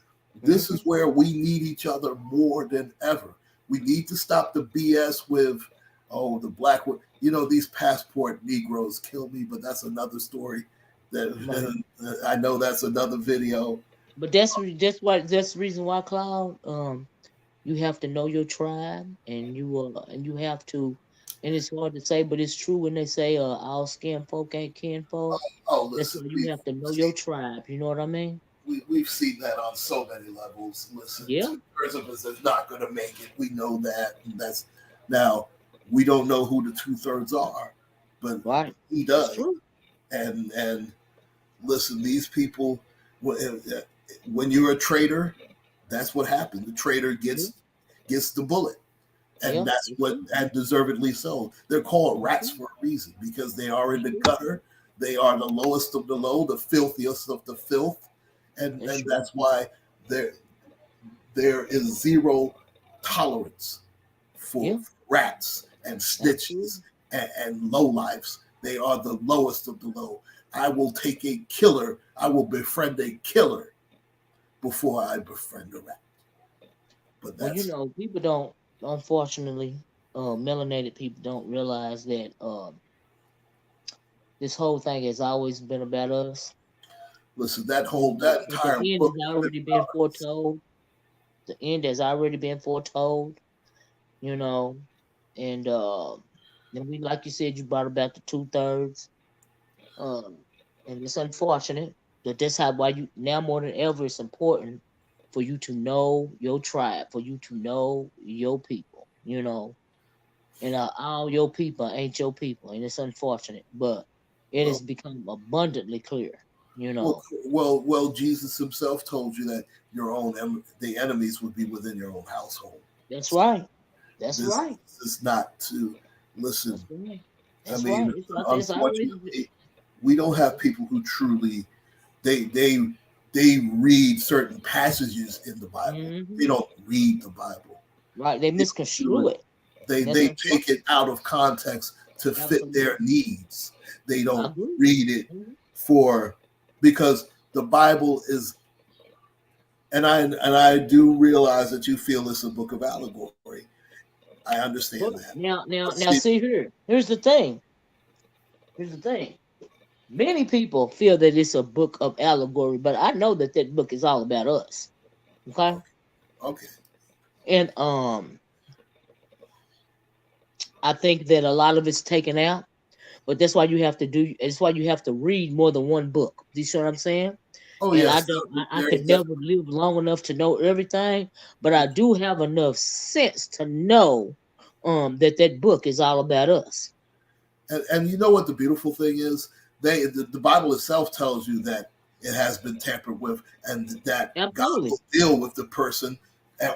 This Mm-hmm. is where we need each other more than ever. We need to stop the BS with, oh, the black, you know, these passport Negroes kill me, but that's another story. Right. That I know that's another video. But that's the reason why, Cloud. You have to know your tribe, and you have to, and it's hard to say, but it's true when they say all skin folk ain't kin folk. Oh, That's listen, why you have to know your tribe. You know what I mean? we've seen that on so many levels. Listen, Yeah. two-thirds of us is not going to make it. We know that. And that's now we don't know who the two-thirds are, but Right. he It's does. true. And listen, these people, when you're a traitor, that's what happens. The traitor Yeah. gets the bullet, and Yeah. that's It's what, true. and deservedly so. They're called It's rats true. for a reason because they are in It's the true. gutter. They are the lowest of the low, the filthiest of the filth, It's and true. that's why there there is zero tolerance Yeah. for rats and Absolutely. snitches and low lives. They are the lowest of the low. I will take a killer. I will befriend a killer before I befriend a rat. But Well, you that's, know, people don't. Unfortunately, melanated people don't realize that this whole thing has always been about us. listen. And That but the entire end book has has been already been about us. foretold. The end has already been foretold. You know, and And we, like you said, you brought about the 2/3. Um, and it's unfortunate that that's how why you now more than ever it's important for you to know your tribe, for you to know your people, and all your people ain't your people, and it's unfortunate, but it Well, has become abundantly clear, you well, know. well. Jesus himself told you that the enemies would be within your own household. That's right. That's This right. is not to listen. That's right. I That's mean, right. It's already. unfortunately, we don't have people who truly they they they read certain passages in the Bible. They Hmm. don't read the Bible. Right. They They don't do misconstrue it. it, They and that's they take unfortunate. it out of context to fit their Absolutely. needs. They I don't agree. read it Mhm. for because the Bible is and I do realize that you feel it's a book of allegory. I understand But that. now, But now, see, now, see here. Here's the thing. Here's the thing. Many people feel that it's a book of allegory, but I know that that book is all about us. Okay, okay, okay. and I think that a lot of it's taken out, but that's why you have to do. It's why you have to read more than one book. Do you see what I'm saying? Oh And I yes, don't. I there's could never definitely. live long enough to know everything, but I do have enough sense to know that that book is all about us. And you know what the beautiful thing is? The Bible itself tells you that it has been tampered with, and that God Absolutely. will deal with the person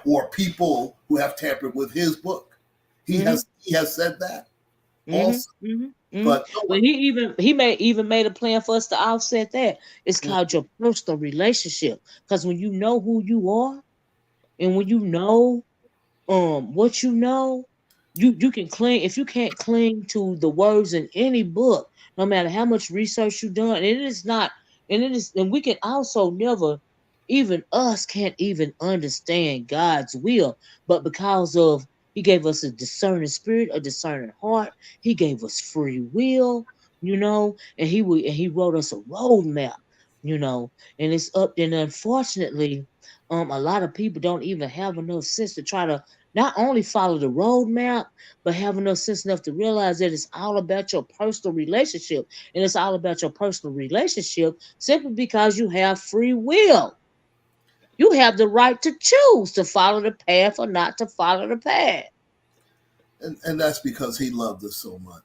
or people who have tampered with His book. Hmm. He has said that Hmm. also, Hmm. Hmm. but no But one. he may even made a plan for us to offset that. It's called your personal relationship. Because when you know who you are, and when you know what you know, you can cling. If you can't cling to the words in any book, no matter how much research you've done, and it is not, and it is, and we can also never, even us can't even understand God's will, but because of he gave us a discerning spirit, a discerning heart, he gave us free will, and he wrote us a roadmap, and it's up, and unfortunately a lot of people don't even have enough sense to try to not only follow the roadmap, but have enough sense enough to realize that it's all about your personal relationship. And it's all about your personal relationship simply because you have free will. You have the right to choose to follow the path or not to follow the path. And that's because He loved us so much,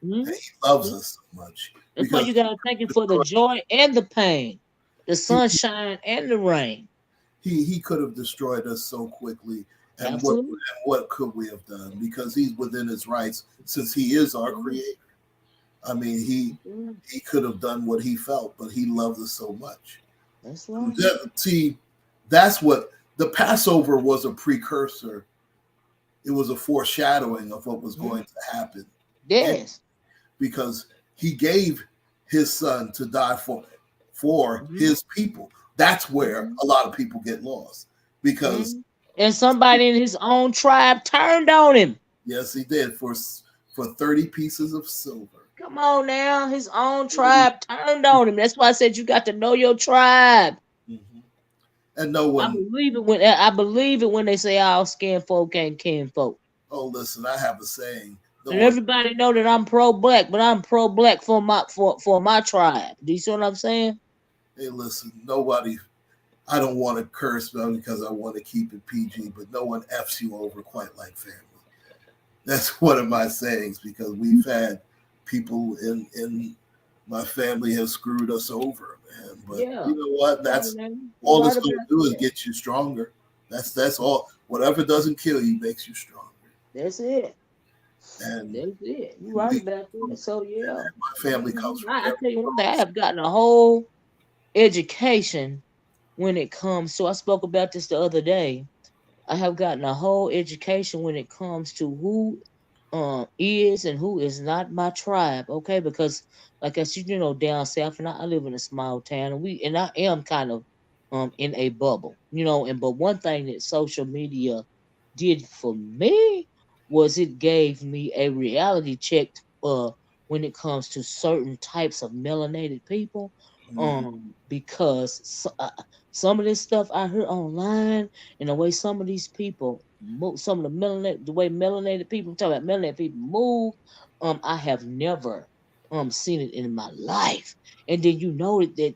and Hmm. He loves us so much That's why because you got to thank him for the joy and the pain, the He sunshine and the rain. he could have destroyed us so quickly, and Absolutely. what could we have done? Because He's within His rights, since He is our Creator. I mean, he could have done what He felt, but He loved us so much. That's right. See, that's what the Passover was, a precursor. It was a foreshadowing of what was Mhm. going to happen, and Yes. because He gave His Son to die for Hmm. His people. That's where Hmm. a lot of people get lost because And somebody in his own tribe turned on him. yes, He did for 30 pieces of silver. Come on now, his own tribe turned on him. That's why I said you got to know your tribe. Mm-hmm. And no one. I believe it when they say all skin folk ain't kin folk. Oh, listen, I have a saying. No And one. everybody know that I'm pro black, but I'm pro black for my tribe. Do you see what I'm saying? Hey, listen, nobody. I don't want to curse them because I want to keep it PG, but no one f's you over quite like family. That's one of my sayings because we've had people in my family have screwed us over, man. But Yeah. you know what? Right, That's man. You're all right it's going about to do is that. get you stronger. That's all. Whatever doesn't kill you makes you stronger. That's it. And That's it. You're right we, about that. So yeah. my family comes from I very tell you one thing, I close. have gotten a whole education when it comes to I spoke about this the other day. I have gotten a whole education when it comes to who is and who is not my tribe, okay? Because like I said, down south and I live in a small town and I am kind of in a bubble, and but one thing that social media did for me was it gave me a reality check when it comes to certain types of melanated people Mhm. because some of this stuff I heard online and the way some of these people move, some of the way melanated people, I'm talking about melanated people move, I have never seen it in my life. And then you know that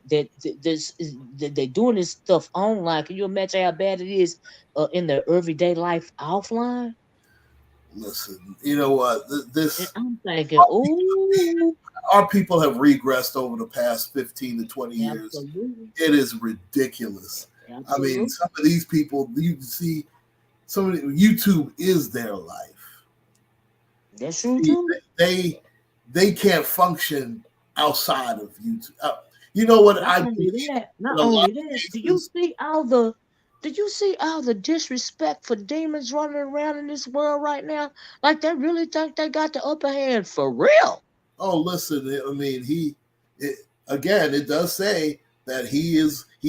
they're doing this stuff online. Can you imagine how bad it is in their everyday life offline? Listen, you know what? And This I'm thinking, oh, our people have regressed over the past 15 to 20 years. absolutely, It is ridiculous. I mean, absolutely, some of these people, you see, some of YouTube is their life. that's true See, too. they can't function outside of YouTube. You know what Not I only believe that, in not a lot only of that, cases. do you see all the disrespect for demons running around in this world right now? Like they really think they got the upper hand for real. Oh, listen, I mean, it, again, it does say that he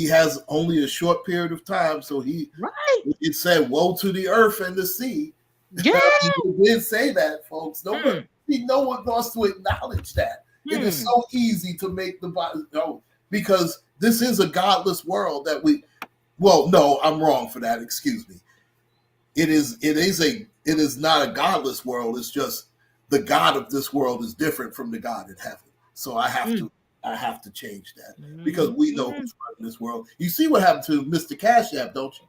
has only a short period of time, so Right. it said, "Woe to the earth and the sea." I Yeah. mean, it did say that, folks. Hmm. No one wants to acknowledge that. It is Hmm. so easy to make the body no, because this is a godless world that we. Well, no, I'm wrong for that. Excuse me. It is not a godless world. It's just the God of this world is different from the God in heaven. So Hmm. I have to change that because Hmm. we know Hmm. who's running this world. You see what happened to Mr. Cash App, don't you?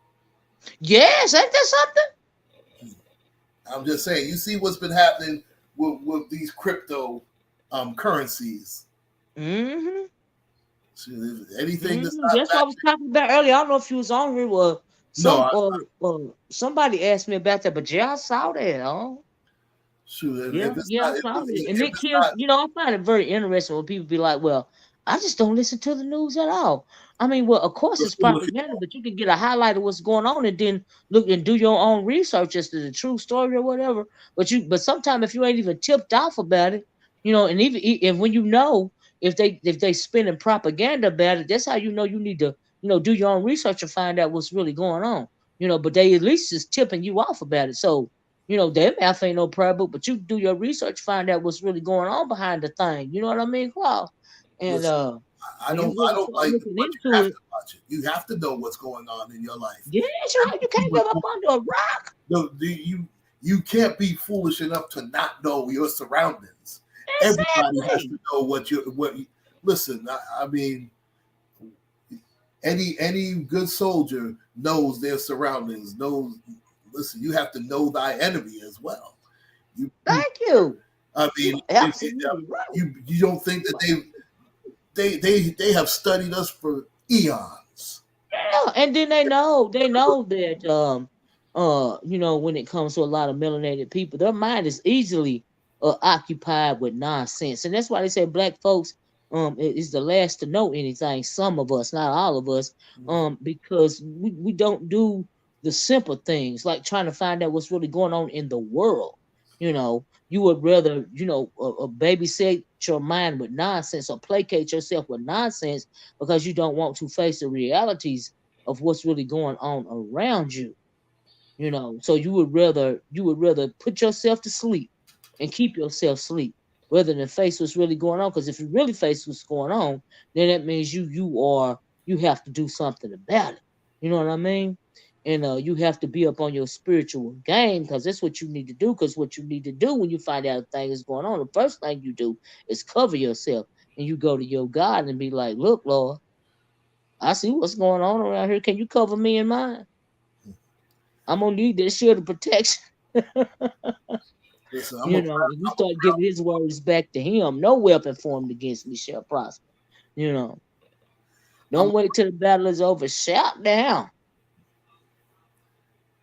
Yes, ain't that something? I'm just saying, you see what's been happening with these crypto currencies. Hmm. So anything that's not That's what I was backed, talking about earlier. I don't know if you was on here or no, somebody asked me about that, but yeah, I saw that. Oh, shoot, yeah, if it's yeah, I not, saw it. And if it it's kills, not, I find it very interesting when people be like, well, I just don't listen to the news at all. I mean, well, of course it's propaganda, but you can get a highlight of what's going on and then look and do your own research as to the true story or whatever. But sometimes if you ain't even tipped off about it, and even if when if they spinning propaganda about it, that's how you know you need to, do your own research and find out what's really going on. But they at least is tipping you off about it. So their math ain't no prayer book, but you do your research, find out what's really going on behind the thing. You know what I mean, Claude? And listen, when you I really don't start like it, looking but you into have it, to watch it. You have to know what's going on in your life. yes, You have you to see can't what's live up going. under a rock. No, you can't be foolish enough to not know your surroundings. Everybody has Exactly. to know listen, I mean, any good soldier knows their surroundings. Knows. Listen, you have to know thy enemy as well. You Thank you. I You're mean, absolutely right. you don't think that they have studied us for eons. Yeah, and then they know that when it comes to a lot of melanated people, their mind is easily occupied with nonsense. And that's why they say black folks is the last to know anything. Some of us, not all of us, because we don't do the simple things like trying to find out what's really going on in the world. You would rather, babysit your mind with nonsense or placate yourself with nonsense because you don't want to face the realities of what's really going on around you. So you would rather put yourself to sleep and keep yourself asleep rather than face what's really going on. Because if you really face what's going on, then that means you have to do something about it. You know what I mean? And you have to be up on your spiritual game because that's what you need to do. Because what you need to do when you find out a thing is going on, the first thing you do is cover yourself and you go to your God and be like, "Look, Lord, I see what's going on around here. Can you cover me and mine? I'm gonna need this shield of protection." Listen, And you start giving his words back to him. No weapon formed against me shall prosper. You know, I'm don't wait till the battle is over. Shout down.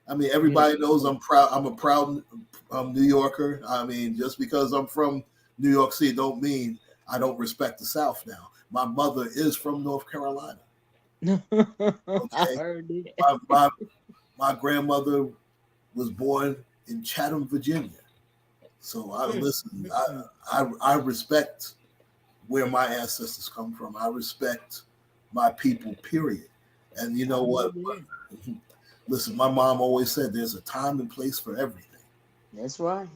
I mean, You know, everybody knows I'm proud. I'm a proud New Yorker. I mean, just because I'm from New York City, don't mean I don't respect the South. Now, my mother is from North Carolina. I Okay, heard it. my my, my grandmother was born in Chatham, Virginia. So I Mm, listen. mm, mm. I respect where my ancestors come from. I respect my people. Period. And you I know what? heard it. Listen, my mom always said there's a time and place for everything. That's right.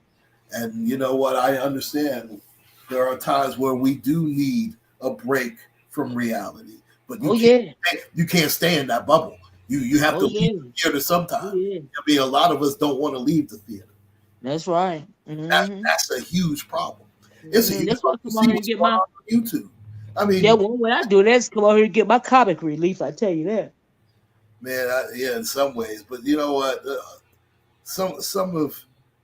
And you know what? I understand there are times where we do need a break from reality, but Oh yeah. you can't stay in that bubble. You have Oh to leave yeah. the theater Oh sometime. yeah. I mean, a lot of us don't want to leave the theater. That's right. That's a huge problem. It's even That's why I you come on see here and what's get going my. on YouTube. I Yeah, mean, one way I do that is come on here and get my comic relief. I tell you that. man, yeah, in some ways, but you know what? Some of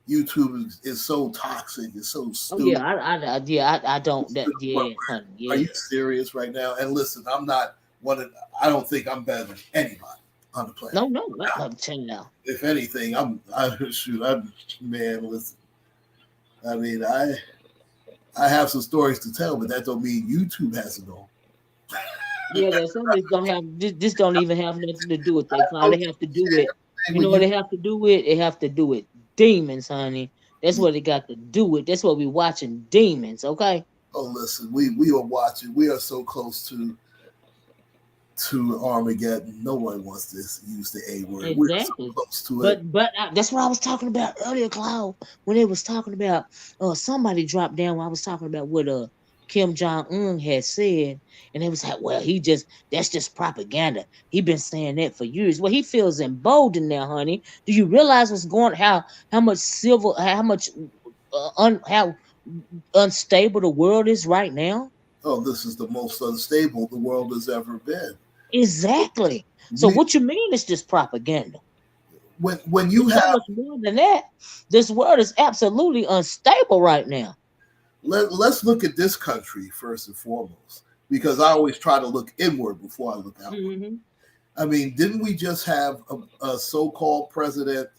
YouTube is so toxic. It's so Oh stupid. yeah, I don't It's to that. the point Yes, honey. where, are you Yes. serious right now? And listen, I'm not one. I don't think I'm better than anybody on the planet. No, no. I'm telling you now. If anything, I'm man. Listen, I mean, I have some stories to tell, but that don't mean YouTube has it all. Yeah, that some of this don't have this don't even have nothing to do with that cloud. Don't They have to do it. say You when know what you they have to do with? They have to do with demons, honey. That's what they got to do with. That's what we watching demons, okay? oh listen, we are watching. We are so close to Armageddon. No one wants to use the A word. We're so Exactly. close to it. But that's what I was talking about earlier, Cloud. When they was talking about somebody dropped down when I was talking about what Kim Jong Un had said, and they was like, well, that's just propaganda. He been saying that for years. Well, he feels emboldened now, honey. Do you realize what's going how much civil how much how unstable the world is right now? Oh, this is the most unstable the world has ever been. Exactly. So We what you mean it's just propaganda? when you It's so have much more than that. This world is absolutely unstable right now. let's look at this country first and foremost, because I always try to look inward before I look outward. Hmm. I mean, didn't we just have a so-called president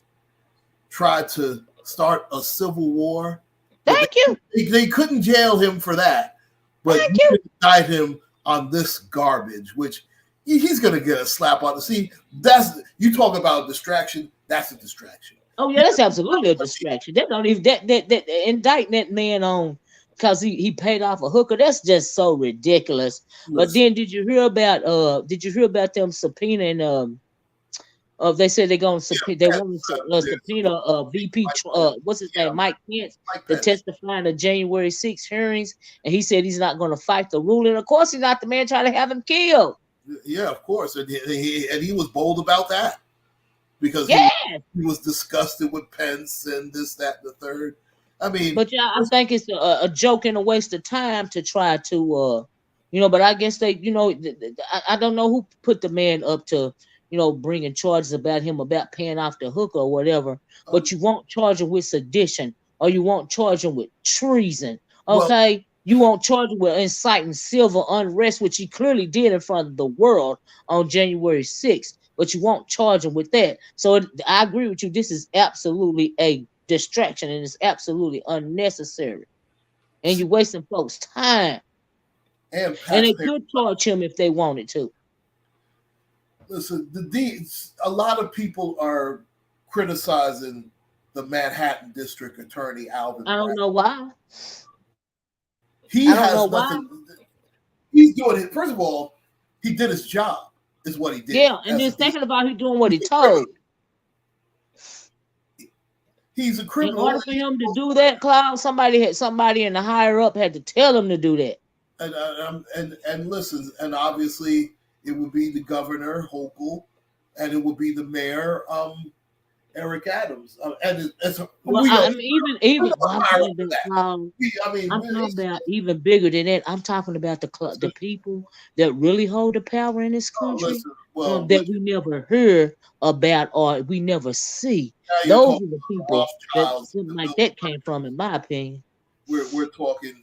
try to start a civil war? But Thank you. they couldn't jail him for that. But Thank you you. can indict him on this garbage, which he's going to get a slap on the. See, that's you talk about distraction. That's a distraction. Oh yeah, that's absolutely a distraction. That don't even that indicting that man on because he paid off a hooker. That's just so ridiculous. But Listen, then did you hear about them subpoenaing they said they're going to subpoena. They Pence, want to there's subpoena VP. Mike Pence. What's his Yeah, name? Mike Pence Mike to Pence. testify in the January 6th hearings, and he said he's not going to fight the ruling. Of course, he's not the man trying to have him killed. Yeah, of course, and he was bold about that because Yeah, he was disgusted with Pence and this, that, and the third. I mean, but yeah, I think it's a joke and a waste of time to try to, but I guess they, I don't know who put the man up to, bringing charges about him about paying off the hooker or whatever. um, But you won't charge him with sedition or you won't charge him with treason. well, Okay, you won't charge him with inciting civil unrest, which he clearly did in front of the world on January 6th. But you won't charge him with that. So I agree with you. This is absolutely a distraction and it's absolutely unnecessary. And you're wasting folks' time. and And they taxpayer. could charge him if they wanted to. Listen, a lot of people are criticizing the Manhattan District Attorney Alvin I don't Bragg. know why. He I don't know has why. nothing. He's doing it. First of all, he did his job. Is what he did Yeah, and as then a DA. second about he doing what he He's a criminal. told. He's a In criminal, order for him to do that, Cloud, somebody in the higher up had to tell him to do that. and listen, and obviously it would be the governor Hochul, and it would be the mayor Eric Adams, and it's Well, we I know mean, even well, I'm higher talking up than about that. I mean, I'm talking about even bigger than that. I'm talking about the people that really hold the power in this country, listen. Well, that we never hear about or we never see. now you're Those talking are the about the people that Rothschilds, something the like Bill that came Clintons. from, in my opinion. We're talking,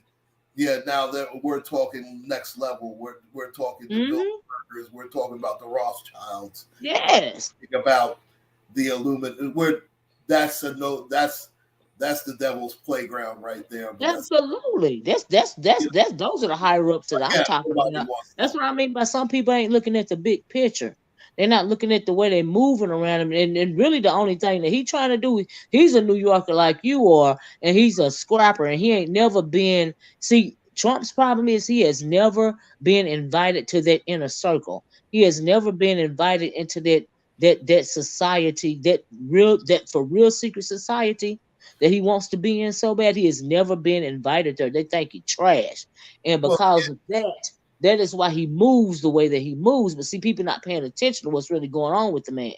yeah. Now that we're talking next level, we're talking the Hmm. Bilderbergers. We're talking about the Rothschilds. Yes, About the Illuminati. We're that's a no. That's the devil's playground right there. But that's absolutely. That's those are the higher ups that I'm yeah. talking Nobody about. wants That's that. what I mean by some people ain't looking at the big picture. They're not looking at the way they're moving around him. And really the only thing that he trying to do is he's a New Yorker like you are, and he's a scrapper, and he ain't never been see Trump's problem is he has never been invited to that inner circle. He has never been invited into that society, that for real secret society that he wants to be in so bad. He has never been invited there. They think he trash. And Well, because of that, that is why he moves the way that he moves. But see, people not paying attention to what's really going on with the man.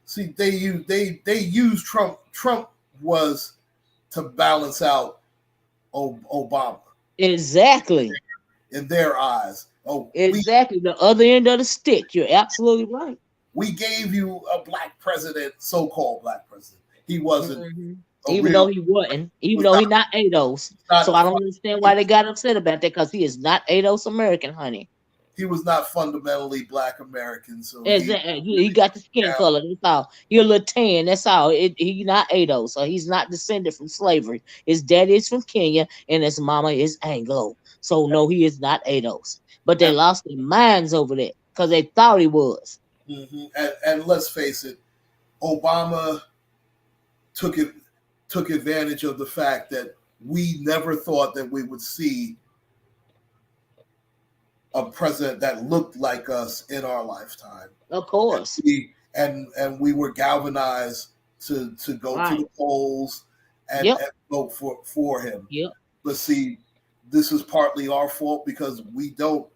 see, they use Trump. Trump was to balance out Obama Exactly. in their eyes. Oh, Exactly. The other end of the stick. You're absolutely right. we gave you a black president, so-called black president. He wasn't Hmm. a Even real. though he wasn't, even Was though not he not ADOS. So not I don't understand why they got upset about that because he is not ADOS American, honey. he was not fundamentally black American. So he Exactly. He got the skin yeah, color. That's all. He a little tan. That's all. He not ADOS. So he's not descended from slavery. His daddy is from Kenya and his mama is Anglo. So no, he is not ADOS. But they and, lost their minds over that because they thought he was. and let's face it, Obama took it took advantage of the fact that we never thought that we would see a president that looked like us in our lifetime. Of course. And we were galvanized to go to Right. the polls Yep. and vote for him. Yep. But see, this is partly our fault because we don't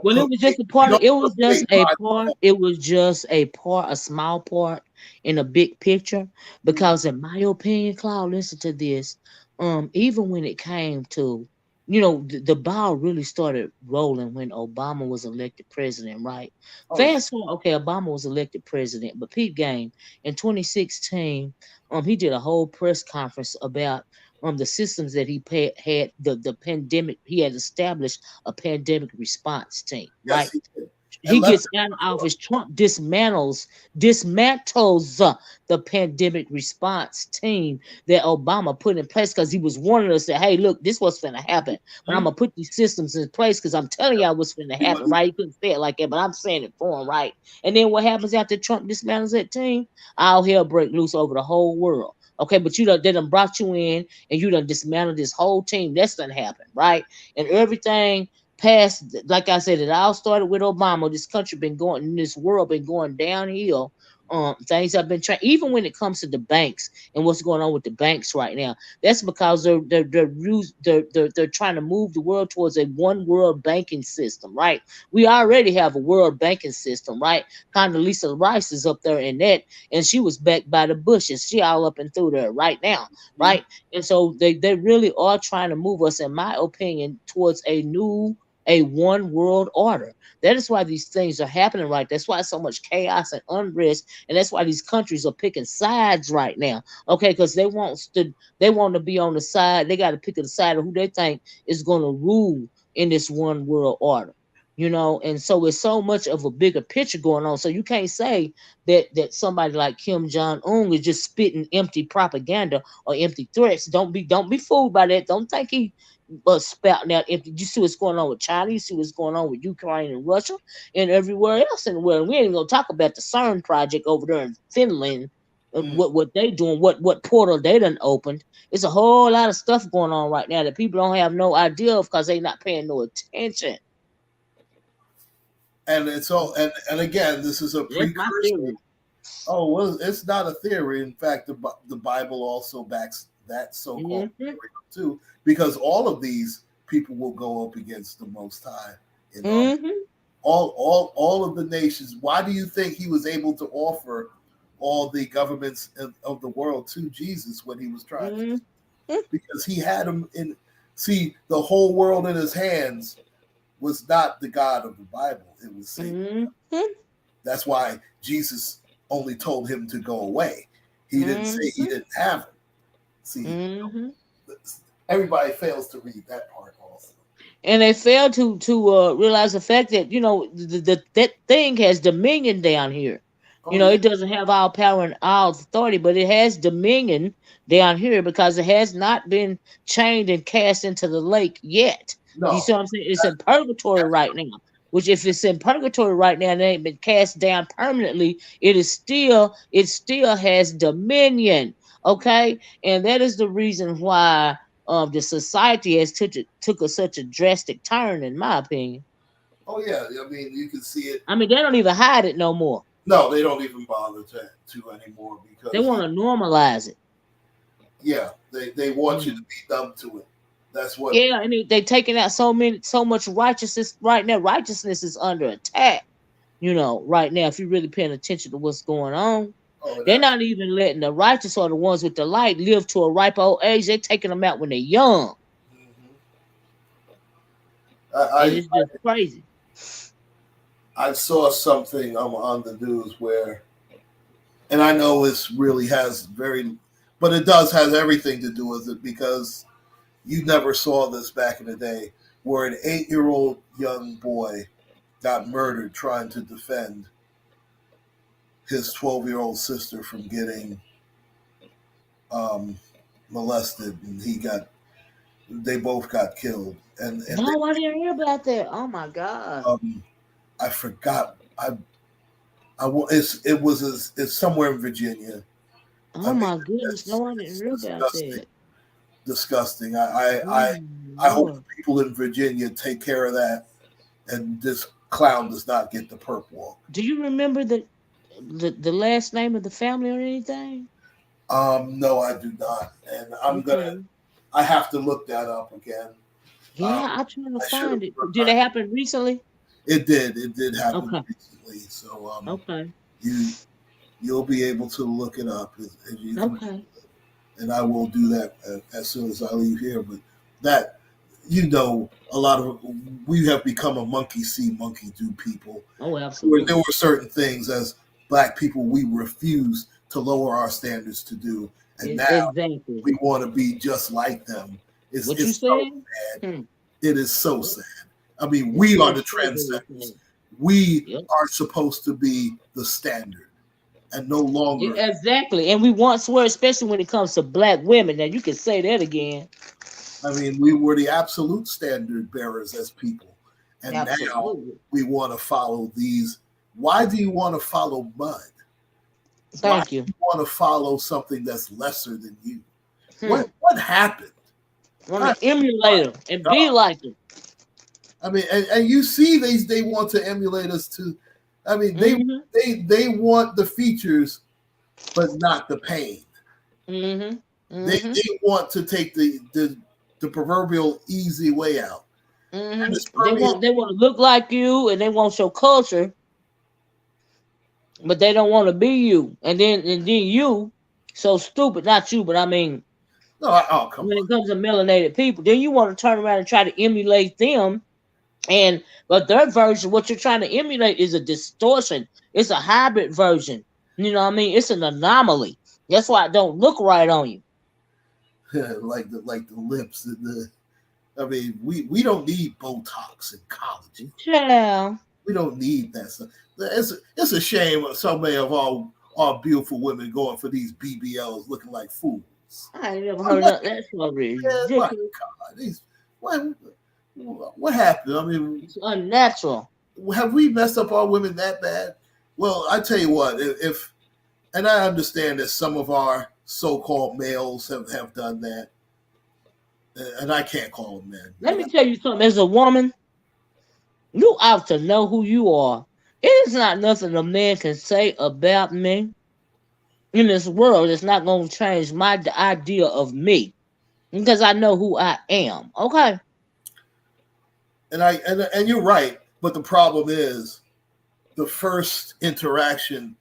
Well, it cook was just a we part. don't It cook was just big a by part. It was just a part, a small part in a big picture. mm, Because, in my opinion, Cloud, listen to this. Even when it came to, the ball really started rolling when Obama was elected president, right? oh yeah Fast forward, okay, Obama was elected president, but Pete Game in 2016, he did a whole press conference about the systems that had the pandemic. He had established a pandemic response team, yes right? he did and He let gets out of office. Trump dismantles the pandemic response team that Obama put in place because he was warning us that, hey, look, this what's going to happen. But I'm mm, gonna put these systems in place because I'm telling y'all what's going to he happen, was right? He couldn't say it like that, but I'm saying it for him, right? And then what happens after Trump dismantles that team? All hell break loose over the whole world. Okay, but they done brought you in and you done dismantled this whole team. That's done happened, right? And everything past, like I said, it all started with Obama. This country been going, this world been going downhill. Things have been trying, even when it comes to the banks and what's going on with the banks right now. That's because they're trying to move the world towards a one world banking system, right? We already have a world banking system, right? Condoleezza Rice is up there in that, and she was backed by the Bushes. She all up and through there right now, mm, right? And so they really are trying to move us, in my opinion, towards a one world order. That is why these things are happening, right? That's why so much chaos and unrest, and that's why these countries are picking sides right now. Okay, because they want to be on the side. They got to pick a side of who they think is going to rule in this one world order. And so it's so much of a bigger picture going on. So you can't say that somebody like Kim Jong Un is just spitting empty propaganda or empty threats. Don't be fooled by that. Don't think he spouting out empty. You see what's going on with China. You see what's going on with Ukraine and Russia and everywhere else in the world. And we ain't even gonna talk about the CERN project over there in Finland. mm. What they doing? What portal they done opened? It's a whole lot of stuff going on right now that people don't have no idea of because they not paying no attention. and it's all and again this is a That's my precursor. theory. Oh well, it's not a theory. In fact, the Bible also backs that so-called Hmm. theory up too, because all of these people will go up against the Most High in our Hmm. all of the nations. Why do you think he was able to offer all the governments of the world to Jesus when he was trying to? Hmm. Because he had them in. See, the whole world in his hands was not the God of the Bible. It was Satan. Hmm. That's why Jesus only told him to go away. He didn't say he Hmm. didn't have him. See, Hmm. everybody fails to read that part also. And they fail to realize the fact that that thing has dominion down here. Oh yeah, It doesn't have all power and all authority, but it has dominion down here because it has not been chained and cast into the lake yet. Do you no, see what I'm saying? It's in purgatory that's right now. Which, if it's in purgatory right now and it ain't been cast down permanently, it still has dominion. Okay, and that is the reason why the society has such a drastic turn, in my opinion. oh yeah. I mean, you can see it. I mean, they don't even hide it no more. No, they don't even bother to anymore They because want to normalize it. yeah, they want you to Mm. be dumb to it. That's what. Yeah, and they taking out so much righteousness right now. Righteousness is under attack. Right now, if you're really paying attention to what's going on. Oh, They're that's. not even letting the righteous or the ones with the light live to a ripe old age. They're taking them out when they're young, Mhm. and I, it's just crazy. I saw something on the news where, and I know this really has very, but it does has everything to do with it because you never saw this back in the day, where an 8 year old young boy got murdered trying to defend his 12-year-old sister from getting um, molested, and they both got killed, and No, I didn't hear about that. Oh my God. I forgot. It's somewhere in Virginia. I Oh mean, my goodness. No, I didn't it's hear about disgusting, that. disgusting. Oh I hope the Lord. people in Virginia take care of that, and this clown does not get the perp walk. Do you remember the last name of the family or anything? No, I do not, and Okay. I have to look that up again. Um, Yeah, I'm trying to I should have. find it. Did it happen recently? It did. It did happen Okay. recently. So Okay. you you'll be able to look it up as you can, Okay. and I will do that as soon as I leave here. But that a lot of we have become a monkey see, monkey do people. Oh, Where there absolutely. were certain things as black people we refuse to lower our standards to do, and now Exactly. we want to be just like them. What you It's so said? sad. Hmm. It is so Yep. sad. I mean, It's we are the it's so very trendsetters. sad. We Yep. are supposed to be the standard, and no longer. Exactly. And we once were, especially when it comes to black women. Now you can say that again. I mean, we were the absolute standard bearers as people, and now Absolutely. we want to follow these. Why do you want to follow mud? Why Thank do you. you want to follow something that's lesser than you? Hmm. What happened? Want I, to emulate them and be God. like them. I mean, and you see, they want to emulate us too. I mean, Mm-hmm. they want the features, but not the pain. Mm-hmm. Mm-hmm. They want to take the proverbial easy way out, and it's Mm-hmm. permeated. They want to look like you and they want your culture, but they don't want to be you. And then you so stupid, not you, but I mean No, oh come when on. it comes to melanated people, then you want to turn around and try to emulate them. And but their version, what you're trying to emulate is a distortion. It's a hybrid version. You know what I mean? It's an anomaly. That's why it don't look right on you. Like the lips and the. I mean, we don't need Botox and collagen. Yeah. We don't need that stuff. It's a shame so many of our beautiful women going for these BBLs looking like fools. I ain't never I'm heard like, of that. That's so man, my ridiculous. God, what what happened? I mean, It's unnatural. have we messed up our women that bad? Well, I tell you what, if and I understand that some of our so-called males have done that, and I can't call them men. Let me tell you something. As a woman, you ought to know who you are. It is not nothing a man can say about me in this world that's not going to change my idea of me because I know who I am. Okay, And you're right, but the problem is the first interaction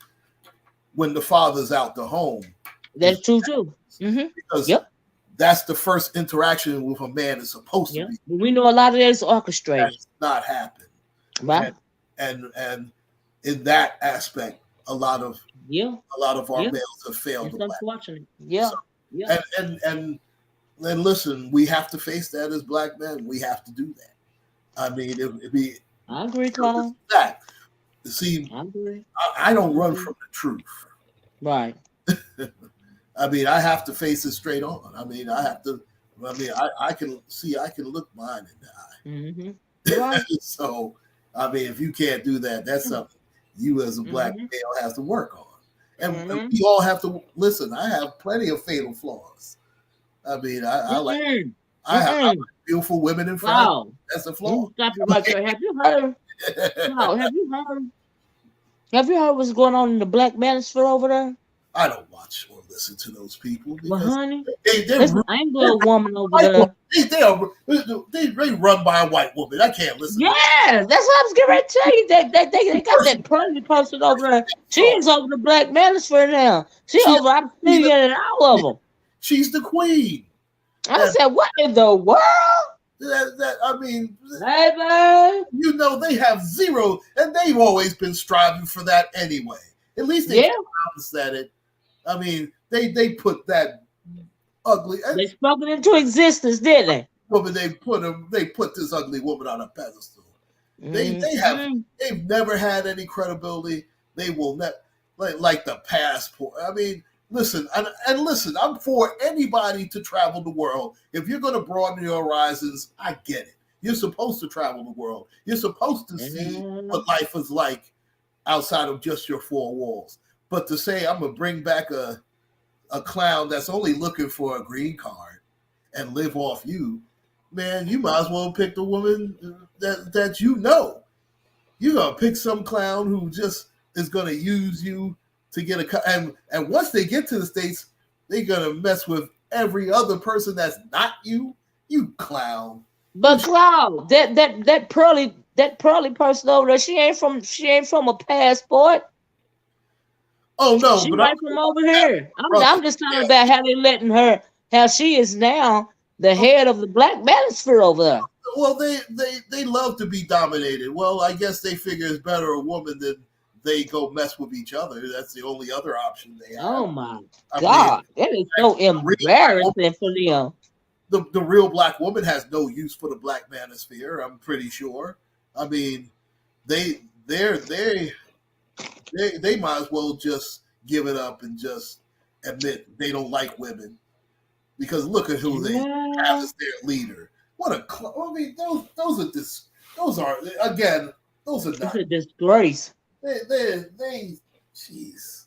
when the father's out the home is that's true too. because Yep. that's the first interaction with a man is supposed to Yep. be. But we know a lot of that is orchestrated, That's not happened, right? and and in that aspect, Yeah. a lot of our Yeah. males have failed It's the black. unfortunate. So Yeah. Yeah. and listen, we have to face that as black men. We have to do that. I mean, if we I agree, because it's Carl. that. See, I agree. I don't I run agree. from the truth. Right. I mean, I have to face it straight on. I mean, I have to. I mean, I can see. I can look mine in Mm-hmm. the You're right. eye. So, I mean, if you can't do that, that's something you as a black Mm-hmm. male has to work on. And Mm-hmm. we all have to listen. I have plenty of fatal flaws. I mean, Mm-mm. I have Mm-mm. beautiful women in front. Wow. That's a Let flaw. me stop you right there. Have you heard? Wow. Have you heard? Have you heard what's going on in the black manosphere over there? I don't watch or listen to those people Well, because honey, they're there's an rude. Anglo woman over White woman. there. They are they run by a white woman. I can't listen to Yeah, that's what I was getting ready to tell you. They got first that pretty person over there. She song. is over the Black Manosphere now. She She over, I'm she's seeing it in all of them. she's the queen. I And said, what in the world? that I mean, Baby. they have zero, and they've always been striving for that anyway. At least they Yeah, came out and said it. I mean, they put that ugly they spoke it into existence, didn't they? woman. They put this ugly woman on a pedestal. Mm-hmm. They've never had any credibility. They will not like the passport. I mean, listen and listen. I'm for anybody to travel the world. If you're going to broaden your horizons, I get it. You're supposed to travel the world. You're supposed to see Mm-hmm. what life is like outside of just your four walls. But to say I'm gonna bring back a clown that's only looking for a green card and live off you, man, you might as well pick the woman that you know. You're gonna pick some clown who just is gonna use you to get and once they get to the states, they're gonna mess with every other person that's not you. You clown. You But Claude, that pearly person over there, she ain't from a passport. oh no, She but I'm right from over here. I'm brother. just talking Yeah. about how they letting her, how she is now the Oh, head of the Black Manosphere over there. well, they love to be dominated. Well, I guess they figure it's better a woman than they go mess with each other. That's the only other option they have. Oh my I mean, God, that is so the real black woman, embarrassing for them. the real black woman has no use for the black manosphere. I'm pretty sure. I mean, they they're they might as well just give it up and just admit they don't like women because look at who they have Yeah, as their leader. What a I mean, those are again those are it's not a disgrace. they jeez,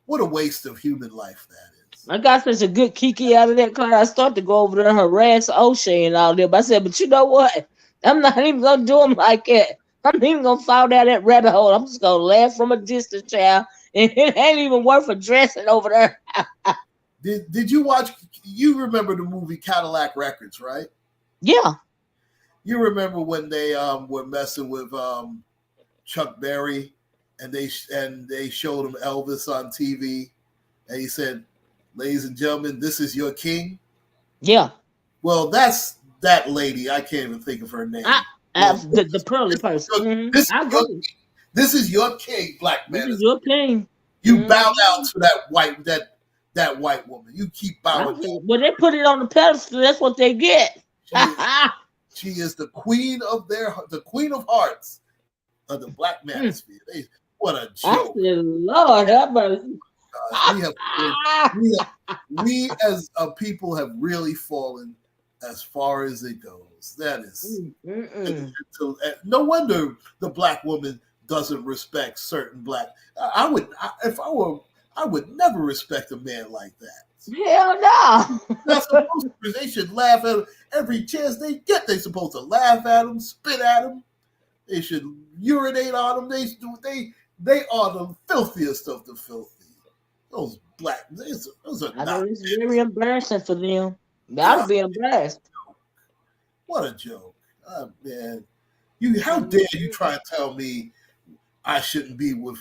what a waste of human life that is. I got such a good kiki out of that car. I started to go over there and harass O'Shea and all them. I said, but you know what? I'm not even gonna do them like that. I'm not even gonna fall down that rabbit hole. I'm just gonna laugh from a distance, child. And it ain't even worth addressing over there. Did you watch? You remember the movie Cadillac Records, right? Yeah, You remember when they were messing with Chuck Berry, and they showed him Elvis on TV, and he said, "Ladies and gentlemen, this is your king." yeah. Well, that's that lady. I can't even think of her I, name. I Well, the pearly person. this is I your agree. this is your king, black This man. is your king. You bow down Mm-hmm. to that white woman. You keep bowing down. When they put it on the pedestal, that's what they get. She she is the queen of hearts of the black manosphere. What a I joke! said, Lord have mercy. Gosh, we have we as a people have really fallen as far as it goes. That is Mm-mm. no wonder the black woman doesn't respect certain black. I would if I were I would never respect a man like that. Hell no. Not supposed to. They should laugh at him every chance they get. They're supposed to laugh at him, spit at him. They should urinate on him. They are the filthiest of the filthy. Those those are I know not. it's very embarrassing for them. They ought to God, be embarrassed. what a joke, man! You how dare you try and tell me I shouldn't be with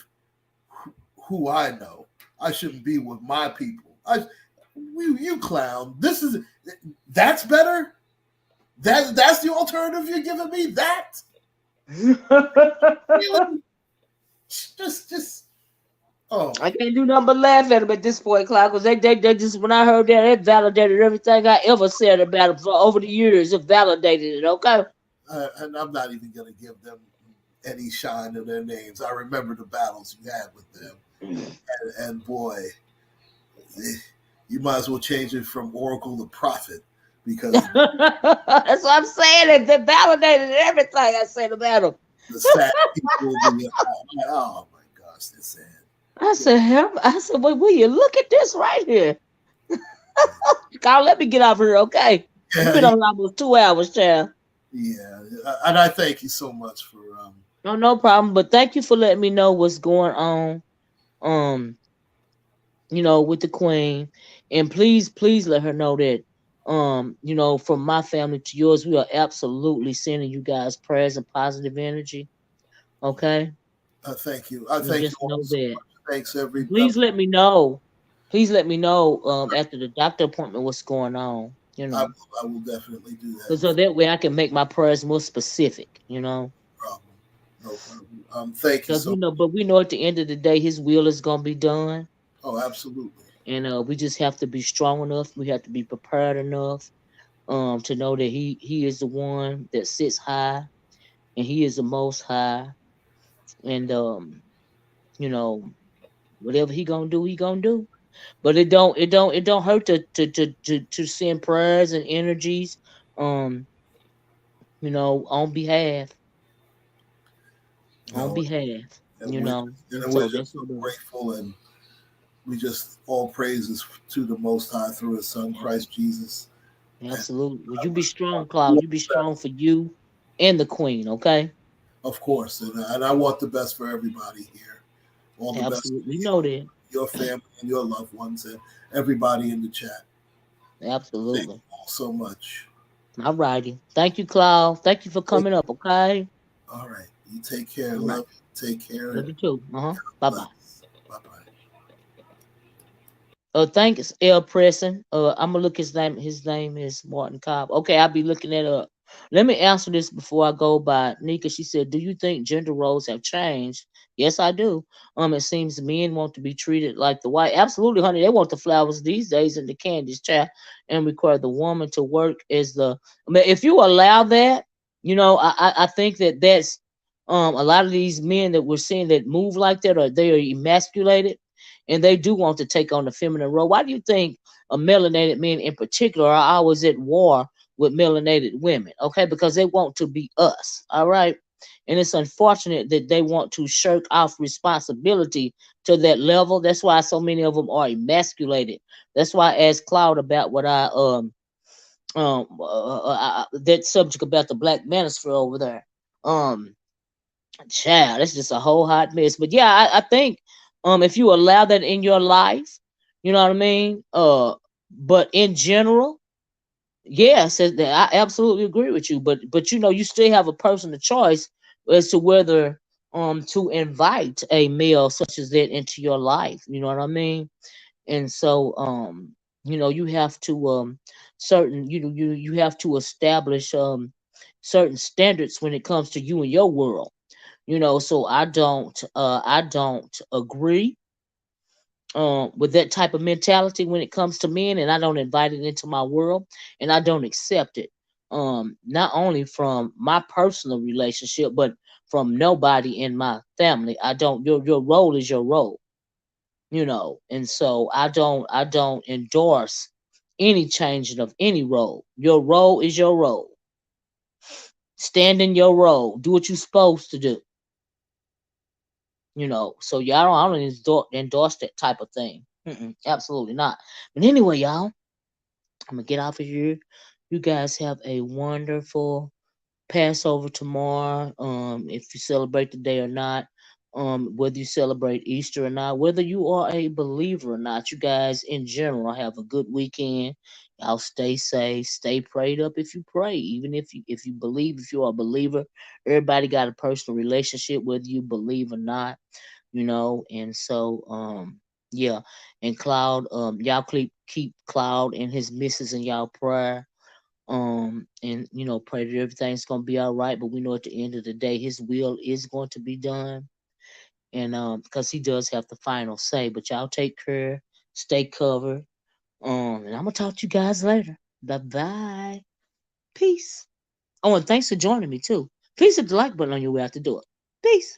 who I know? I shouldn't be with my people. You clown. That's better. That's the alternative you're giving me. That really just oh I can't do nothing but laugh at them at this point, Cloud, because they just, when I heard that, it validated everything I ever said about them for over the years. It validated it, okay? and I'm not even going to give them any shine of their names. I remember the battles you had with them, and boy, you might as well change it from Oracle to Prophet because That's what I'm saying. It validated everything I said about them. the sad people, oh my gosh, they're sad. I said, hell, I said, well, will you look at this right here? Carl, let me get off here, okay? We've been Yeah, on almost 2 hours, child. yeah, and I thank you so much for No problem. But thank you for letting me know what's going on. Um, with the queen. And please let her know that from my family to yours, we are absolutely sending you guys prayers and positive energy. Okay? Thank you. I And thank you just all know so that. much. Thanks, every. And please let me know. Please let me know after the doctor appointment what's going on, I will definitely do that. so that way I can make my prayers more specific. Problem. No problem. Thank you Because so. but we know at the end of the day, His will is gonna be done, Oh, absolutely. and we just have to be strong enough. We have to be prepared enough, to know that He is the one that sits high, and He is the Most High, and you know, whatever He gonna do, He gonna do. But it don't hurt to send prayers and energies, um, on behalf, on No, behalf, and we and we're so just that's so what it is. grateful, and we just all praises to the Most High through His Son Christ Jesus. And Absolutely. Well, I you be wish strong, you Cloud. all You be the strong best, for you and the queen, okay? of course, and I want the best for everybody here. All the best Absolutely. You for know that. your family and your loved ones, and everybody in the chat. Thank Absolutely. you all so much. All righty. Thank you, Cloud. Thank you for Thank coming up, okay? All right. You take care. All right. Love you. Take care, Love and you too. Bye bye. bless. Bye bye. Thanks, L. Preston. I'm gonna look his name. His name is Martin Cobb. Okay, I'll be looking that up. Let me answer this before I go by. Nika, she said, "Do you think gender roles have changed?" Yes, I do. It seems men want to be treated like the white. Absolutely, honey. They want the flowers these days and the candies, child, and require the woman to work as the. I mean, if you allow that, I think that's a lot of these men that we're seeing that move like that, or they are emasculated, and they do want to take on the feminine role. Why do you think melanated men in particular are always at war with melanated women? Okay, because they want to be us. All right. And it's unfortunate that they want to shirk off responsibility to that level. That's why so many of them are emasculated. That's why I asked Cloud about what I that subject about the black manosphere over there. Um, Child, that's just a whole hot mess. But yeah, I think if you allow that in your life, you know what I mean? But in general, yes, I absolutely agree with you. But you still have a personal choice as to whether to invite a male such as that into your life. You know what I mean? And so you have to certain you have to establish certain standards when it comes to you and your world. So I don't agree with that type of mentality when it comes to men, and I don't invite it into my world, and I don't accept it. Not only from my personal relationship, but from nobody in my family. I don't. Your role is your role, and so I don't endorse any changing of any role. Your role is your role. Stand in your role. Do what you're supposed to do. So y'all I don't endorse that type of thing. Absolutely not. But anyway, y'all, I'm gonna get off of here. You guys have a wonderful Passover tomorrow. If you celebrate the day or not, whether you celebrate Easter or not, whether you are a believer or not, you guys in general have a good weekend. Y'all stay safe, stay prayed up if you pray, even if you believe, if you are a believer. Everybody got a personal relationship, whether you believe or not. And so yeah, and Cloud, y'all keep Cloud and his missus in y'all prayer, and pray that everything's gonna be all right. But we know at the end of the day, his will is going to be done, and because he does have the final say. But y'all take care, stay covered, and I'm gonna talk to you guys later. Bye bye. Peace. Oh, and thanks for joining me too. Please hit the like button on your way out the door. Peace.